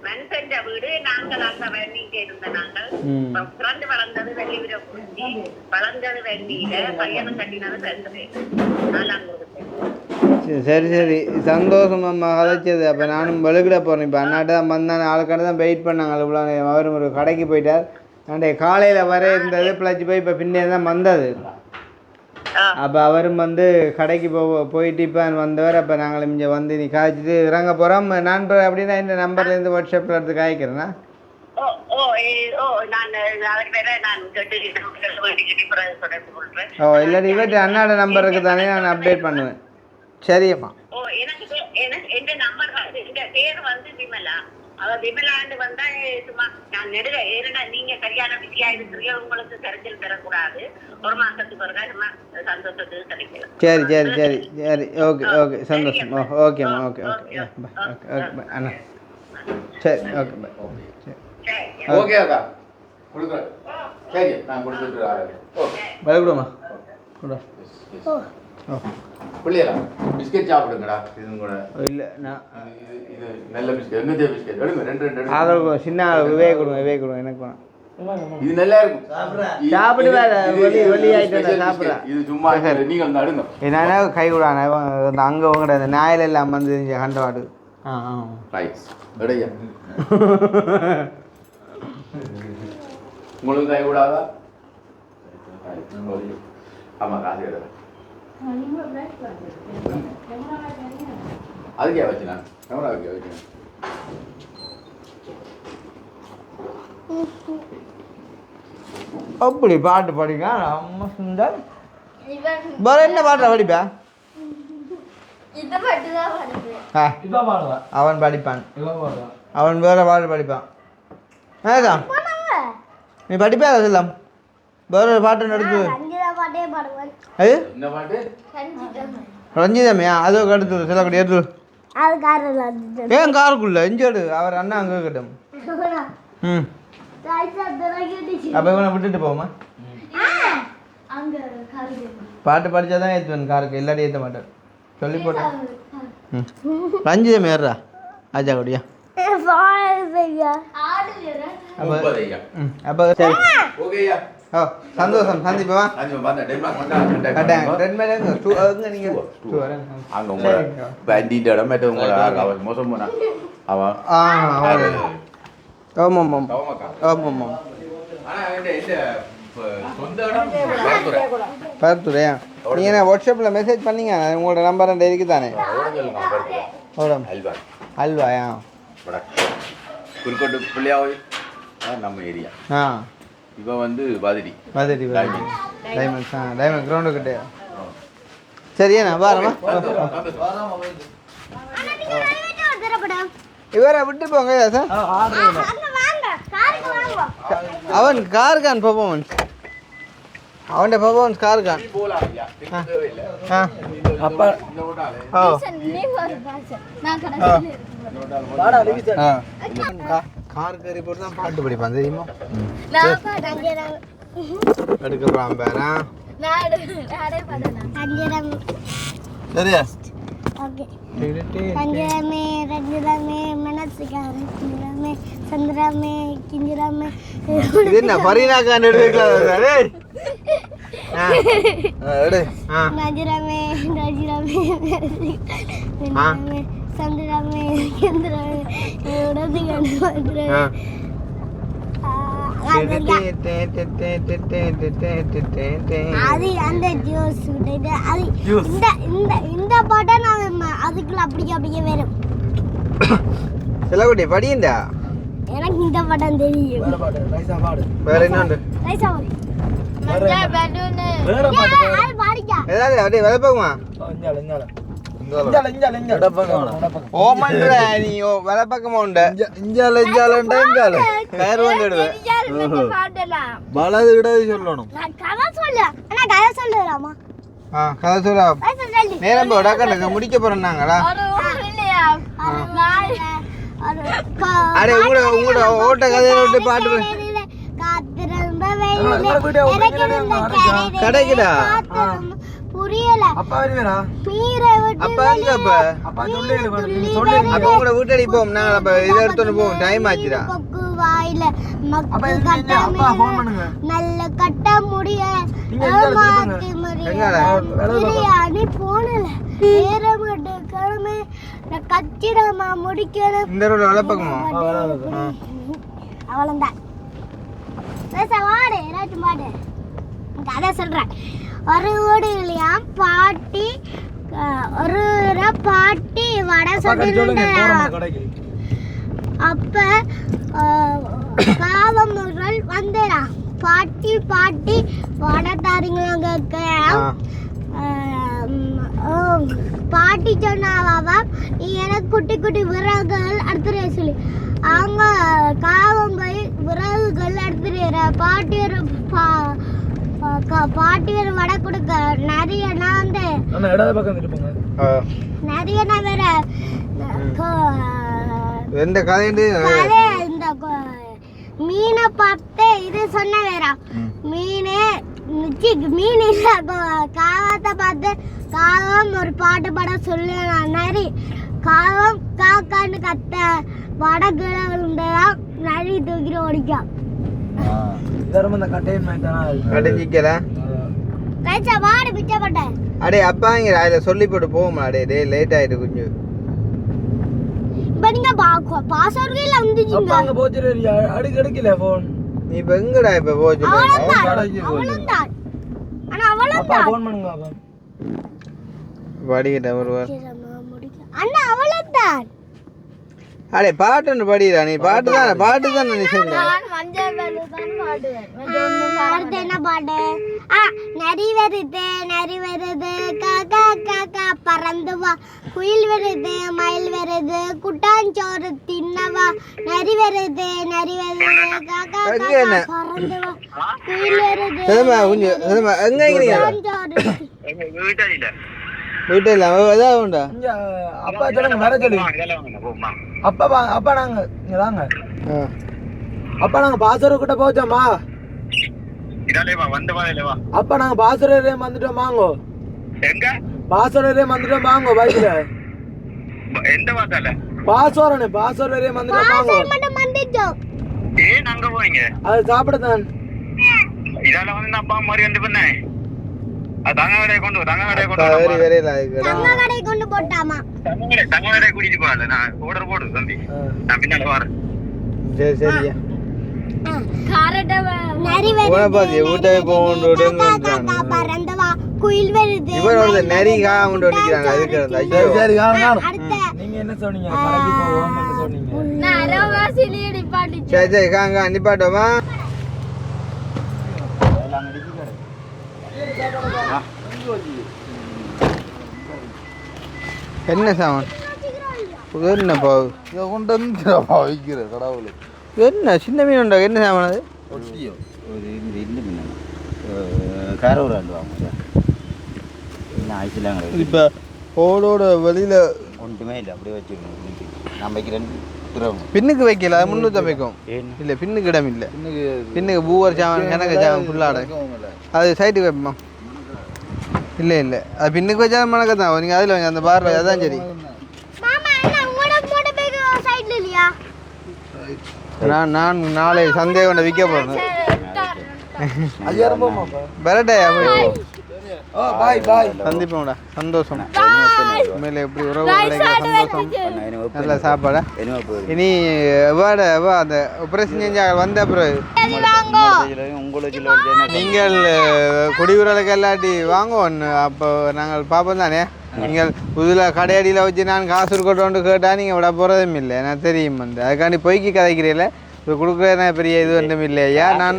மனுஷன் வீடு நாங்கள் அந்த வண்டிக்கு இருந்த நாங்கள் பிறந்து வளர்ந்தது வெள்ளிவிர குடிச்சி வளர்ந்தது வெள்ளியில கல்யாணம் கட்டினது பேசுறது சரி சரி சந்தோஷம் அம்மா கதைச்சது அப்போ நானும் வெளுக்கிட போகிறேன் இப்போ அண்ணாட்ட தான் வந்தானே ஆளுக்கான தான் வெயிட் பண்ணாங்க இவ்வளோ அவரும் ஒரு கடைக்கு போயிட்டார் அண்டே காலையில் வர இருந்தது பிழைச்சி போய் இப்போ பின்னே தான் வந்தது அப்போ அவரும் வந்து கடைக்கு போயிட்டு இப்போ வந்தவர் அப்போ நாங்களும் இங்கே வந்து நீ காய்ச்சிட்டு இறங்க போகிறோம் நான் அப்படின்னா இந்த நம்பர்லேருந்து வாட்ஸ்அப்பில் எடுத்து காய்க்கிறேன்னா ஓ இல்லாட்டி இவற்றை அண்ணாட நம்பருக்கு தானே நான் அப்டேட் பண்ணுவேன் சரியம்மா விமலாண்டு வந்தா சும்மா நான் நெடுக ஏன்னா நீங்க சரியான விதியா இருக்கிறீங்க உங்களுக்கு கரைச்சல் தரக்கூடாது ஒரு மாசத்துக்கு ஒரு சும்மா சந்தோஷத்துக்கு கிடைக்கலாம் சரி சரி சரி சரி ஓகே ஓகே சந்தோஷம் ஓகேம்மா ஓகே ஓகே ஓகே ஓகே அண்ணா சரி ஓகே பாய் ஓகே அக்கா கொடுக்குறேன் சரி நான் கொடுத்துட்டு பயப்படுமா கொடு பிள்ளையா பிஸ்கெட் சாப்பிடுங்கடா இது கூட இல்லை நான் இது நல்ல பிஸ்கெட் எங்கே பிஸ்கெட் எடுங்க ரெண்டு ஆக சின்ன விவேக் கொடுங்க எனக்கு வேணும் இது நல்லா இருக்கும் சாப்பிடு வெளி ஆயிட்டு சாப்பிட்றேன் இது சும்மா நீங்கள் நடுங்க என்னன்னா கை விடானே அங்கே உங்கள்கிட்ட இந்த நாயில் எல்லாம் வந்து கண்டவாடு ரைட் எடையா உங்களுக்கு கை விடாதா ஆமாம் காசு எடுறேன் அதுக்கே வச்சு நான் கேமராவுக்கே வச்சேன் அப்படி பாட்டு படிக்க அம்மா சுந்தர் வேற என்ன பாட்டை படிப்பா அவன் படிப்பான் அவன் வேற பாட்டு படிப்பான் நீ படிப்பா செல்லம் வேற ஒரு பாட்டு எடுத்து ரஞ்சிதமையா அதோ எடுத்து சில கடி எடுத்து ஏன் காருக்குள்ள எஞ்சோடு அவர் அண்ணா அங்கே இருக்கட்டும் ம் அப்போ இவனை விட்டுட்டு போமா பாட்டு படித்தா தான் ஏற்றுவேன் காருக்கு இல்லாட்டி ஏற்ற மாட்டார் சொல்லி போட்டேன் ம் ரஞ்சிதம் ஏறுறா ஆஜா கொடியா அப்போ சரி ஓ சந்தோஷம் சந்திப்பா மோசம் போனா அவன் ஆமாம் ஆமாம் ஆமாம் ஆமாம் பருத்துறையா நீங்கள் என்ன வாட்ஸ்அப்பில் மெசேஜ் பண்ணீங்க உங்களோட நம்பர் அந்த இதுக்கு தானே அல்வாயா குறுக்கோட்டு பிள்ளையாவை நம்ம ஏரியா இவன் வந்து பதிரி டைமண்ட்ஸ் டைமண்ட் கிரவுண்டு கிட்டே சரியா வரமா இவரை விட்டு போங்க சார். அங்க வாங்க காருக்கு வாங்க. அவன் கார்கான் பெர்ஃபார்மன்ஸ், அவன் பெர்ஃபார்மன்ஸ் கார்கான். அப்பா ஓ நீ ஒரு பாஸ் நான் கடைசில வாடா லிவிசன். கார் கறி போட்டு தான் பாட்டு படிப்பான் தெரியுமா? நான் பாடுறேன். எடுக்க போறான் பேரா. நாடே பாடுறேன். அஞ்சரம். சரியா? ஓகே. பஞ்சரமே ரஞ்சரமே மனசுகார கிஞ்சரமே சந்திரமே கிஞ்சரமே. இது என்ன பரீனா கான் எடுக்கலாம் டேய். எடு. நஜரமே நஜரமே மனசுகார சந்திரமே கிஞ்சரமே உடது கண்டு அது அந்த ஜூஸ் அது இந்த இந்த இந்த பாட்டை நான் அதுக்குள்ள அப்படியே வரும். செலகுட்டி படியுண்டா. எனக்கு இந்த படம் தெரியும். வேற பாடு ரைசா பாடு. வேற என்னண்டு? ரைசா பாடு. வேற பாடு. அது பாடிக்கா. ஏதாவது அப்படியே வேலை போகுமா? இஞ்சால இஞ்சால இஞ்சால இஞ்சால ஓமன்ற நீ வேலை பக்கமா உண்டு. இஞ்சால இஞ்சாலண்டா இஞ்சால கயிறு வந்துடுவேன். பாடலாம். வலது இடது சொல்லணும். நான் கதை சொல்ல. அண்ணா கதை சொல்லுறாமா? கதை சொல்ல கதை சொல்லு. நேரம் போடா கணக்கு முடிக்க போறேன்னாங்களா? இல்லையா? அடே உங்களோட ஓட்ட கதையில விட்டு பாட்டு காத்திருந்த வெயிலே கடைக்குடா. புரியல. அப்பா வருவேனா? மீரை விட்டு அப்ப எங்க அப்ப அப்பா சொல்லு நீ சொல்லு. அப்ப உங்களோட வீட்டடி போவோம். நாங்க அப்ப இதை எடுத்துட்டு போவோம். டைம் ஆச்சுடா. கொக்கு வாயில மக்கு அப்பா கட்ட அப்பா ஃபோன் பண்ணுங்க. நல்ல கட்ட முடிய நீங்க எங்க மாத்தி முடிய எங்கடா? பிரியாணி போனல நேரமட்டு கிழமை நான் கச்சிடமா முடிக்கணும். இந்த ரோட வேலை பக்கமா? அவ்வளோதான். வாடு ஏதாச்சும் பாடு. கதை சொல்றேன். ஒரு வீடுலையா பாட்டி ஒரு பாட்டி வடை சொல்லுங்க சொல்லிட்டு கடைக்கு. அப்ப காவமுறல் வந்துடா. பாட்டி பாட்டி வடை தாரீங்களா கேட்க. பாட்டி சொன்னாவா நீ எனக்கு குட்டி குட்டி விறகுகள் எடுத்துரு சொல்லி அவங்க காவம் போய் விறகுகள் எடுத்துரு. பாட்டி ஒரு வடை கொடுக்க நிறைய நான் வந்து இடது பக்கம் திருப்புங்க. நிறைய நான் வேற எந்த கதைண்டு கதை இந்த மீனை பார்த்து இது சொன்ன வேற மீன் மீன் இல்ல காவத்தை பார்த்து காவம் ஒரு பாட்டு பாட சொல்லு. நரி காவம் காக்கான்னு கத்த வடகிழ விழுந்ததான் நரி தூக்கிட்டு ஓடிக்கும். இதரும் இந்த கட்டையும் தானா கடைஞ்சிக்கல. ரைச்சா வாடு பிச்சப்பட்ட. அடே அப்பாங்கிற அதில் சொல்லி போட்டு போவோமா? அடே டே லேட் ஆயிட்டு கொஞ்சம். இப்ப நீங்க பாஸ்வேர்ட்ல வந்துட்டீங்க. அப்பா அங்க போச்சுரு அடிக்கு எடுக்கல ஃபோன். நீ இப்ப எங்கடா இப்ப போச்சு? அவளந்தான். ஆனா அப்பா அவளந்தான். ஃபோன் பண்ணுங்க அப்பா. படிக்கிட்ட ஒருவர். அண்ணா அவளந்தான். அடே பாட்டுன்னு படிடா. நீ பாட்டு தானே நீ செஞ்ச. நான் மஞ்சள் வெள்ளை தான் பாடுவேன். அடுத்து என்ன பாட்டு? நரி வருது காக்கா காக்கா பறந்து வா. குயில் வருது மயில் வருது குட்டாஞ்சோறு தின்னவா. நரி வருது காக்கா காக்கா பறந்து வா. குயில் வருது எங்க குட்டாஞ்சோறு. வீட்டில் ஏதாவது உண்டா? இங்க அப்பா சொல்லுங்க வர சொல்லி. அப்பா நாங்க இங்க வாங்க. அப்பா நாங்க பாசூர் கிட்ட போச்சோமா? அப்பா நாங்க பாசூரே வந்துட்டோம் வாங்கோ. எங்க பாசூரே வந்துட்டோம் வாங்கோ பைக்ல. எந்த வாசல்ல? பாசூரே வந்துட்டோம் வாங்கோ. மட்டும் வந்துட்டோம். ஏன் அங்க போறீங்க? அது சாப்பிடதான். இதால வந்து அப்பா மாதிரி வந்து பண்ணேன். தங்க கடையை கொண்டு தங்க கடை கொண்டு போட்டாமா. தங்க கடையை கூட்டிட்டு போகல. நான் ஆர்டர் போடு தம்பி. நான் பின்னால வரேன். சரி சரியா. நரி பறந்தவா குயில் வருது. இவரோட நரிகா கொண்டு வந்துக்கிறாங்க. அதுக்கு சரி அடுத்த நீங்க என்ன சொன்னீங்க? கடைக்கு போவோம்னு சொன்னீங்க. நான் அரவாசிலி நிப்பாட்டி. சரி காங்க நிப்பாட்டோமா? என்ன சாமான்? என்னப்பா இதை கொண்டு வந்து வைக்கிற கடவுள் என்ன சின்ன மீன் உண்டா என்ன சாமானது ஒட்டியோ ஒரு இந்த மீன் கரூர் ஆண்டு வாங்க என்ன ஆயிடுச்சுலாம் இப்போ ஓடோட வெளியில் ஒன்றுமே இல்லை அப்படியே வச்சுருக்கோம் நான் வைக்கிறேன் பின்னுக்கு வைக்கல அது முன்னூற்றி வைக்கும் இல்லை பின்னுக்கு இடம் இல்லை பின்னுக்கு பூவர் சாமான் கணக்கு சாமான் ஃபுல்லாட அது சைட்டுக்கு வைப்போமா இல்லை இல்லை அது பின்னுக்கு வச்சாலும் மணக்க தான் நீங்கள் அதில் வைங்க அந்த பார் அதான் சரி நான் நாளை சந்தேகம் கொண்டு விற்க போகிறேன் வரட்டையா பாய் பாய் சந்திப்போம்டா சந்தோஷம் உண்மையில எப்படி உறவு கிடைக்கிற சந்தோஷம் நல்ல சாப்பாடா இனி அந்த ஆப்ரேஷன் செஞ்சா வந்த அப்புறம் நீங்கள் குடியுறவுக்கு எல்லாட்டி வாங்குவோம் அப்போ நாங்கள் பார்ப்போம் தானே நீங்கள் புதுல கடையடியில் வச்சு நான் காசு இருக்கட்டோன்னு கேட்டால் நீங்கள் விட போகிறதும் இல்லை எனக்கு தெரியும் வந்து அதுக்காண்டி பொய்க்கு கதைக்கிறீங்கள இப்போ கொடுக்குற பெரிய இது ஒன்றும் இல்லையா நான்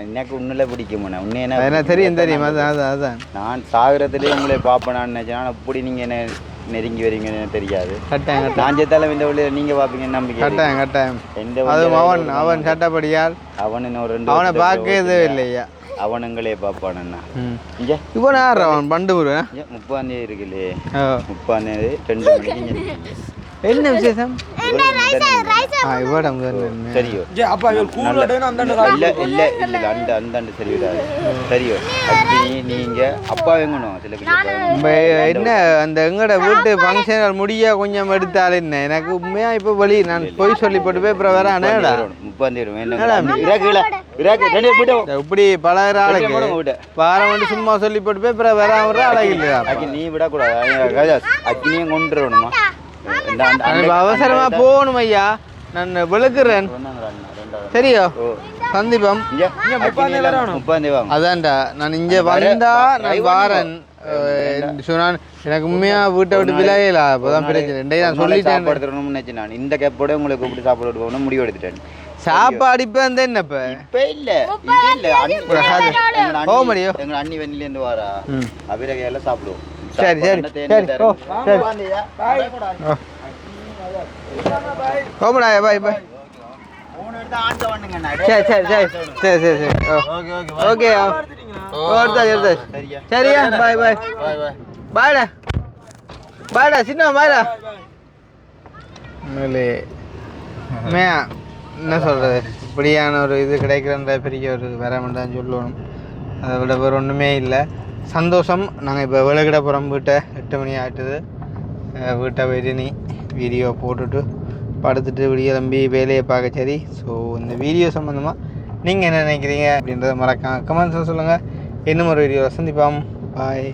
எனக்கு உன்னில் பிடிக்கும் உன்னை என்ன தெரியும் அதுதான் நான் சாகரத்துலேயே உங்களை பார்ப்பேன் நான் நினச்சேன் அப்படி நீங்கள் என்ன நெருங்கி வரீங்கன்னு எனக்கு தெரியாது கட்டாயம் நான் சேர்த்தாலும் இந்த வழியில் நீங்கள் பார்ப்பீங்கன்னு நம்பிக்கை கட்டாயம் அதுவும் அவன் சட்டப்படியால் அவன் இன்னும் 2 அவனை பார்க்கவே இல்லையா அவனுங்களே பார்ப்பானண்ணா இப்போ நான் அவன் பண்டு முருகன் 30ஆம் தேதி இருக்குல்லே 30ஆம் தேதி 2 மணிக்கு என்ன விசேஷம் சரியோ அப்பா இல்ல இல்ல இல்ல அந்த சரி விடாது சரியோ நீங்க அப்பா வேங்கணும் என்ன அந்த எங்கட வீட்டு ஃபங்க்ஷன் முடிய கொஞ்சம் எடுத்தாலும் என்ன எனக்கு உண்மையா இப்ப வழி நான் போய் சொல்லி போட்டு போய் அப்புறம் வர 30 இப்படி பழகிற ஆளுக்கு வாரம் வந்து சும்மா சொல்லி போட்டு போய் அப்புறம் வர அழகு இல்லையா நீ விடக்கூடாது அக்னியும் கொண்டு வரணுமா அவசரமா போகணும் ஐயா நான் விளக்குறேன் சரியோ சந்தீபம் அதான்டா நான் இங்க வந்தா நான் வாரன் சொன்னான் எனக்கு உண்மையா வீட்டை விட்டு விளையல அப்பதான் பிரச்சனை நான் சொல்லிட்டேன் நான் இந்த கேப்போட உங்களை கூப்பிட்டு சாப்பாடு போகணும் முடிவு எடுத்துட்டேன் சாப்பாடு இப்ப அந்த என்னப்ப இப்ப இல்ல போக முடியும் எங்க அண்ணி வெண்ணில இருந்து வாரா அபிரகையெல்லாம் சாப்பிடுவோம் சரி சரி சரி ஓ சரி கோமடா பாய் பாய் சரி சரி சரி சரி சரி சரி ஓகே ஓகே சரியா பாய் பாய் பாய்டா பாய்டா சின்ன பாய்டா மேயா என்ன சொல்கிறது இப்படியான ஒரு இது கிடைக்கிறன்ற பெரிய ஒரு வரமெண்டான்னு சொல்லணும் அதை விட வேறு ஒன்றுமே இல்லை சந்தோஷம் நாங்கள் இப்போ விளக்கிட போகிறோம் வீட்டை 8 மணி ஆகிட்டுது வீட்டை போயிட்டு நீ வீடியோ போட்டுட்டு படுத்துட்டு விடிய தம்பி வேலையை பார்க்க சரி ஸோ இந்த வீடியோ சம்மந்தமாக நீங்கள் என்ன நினைக்கிறீங்க அப்படின்றத மறக்காம கமெண்ட்ஸில் சொல்லுங்கள் இன்னும் ஒரு வீடியோ சந்திப்போம் பாய்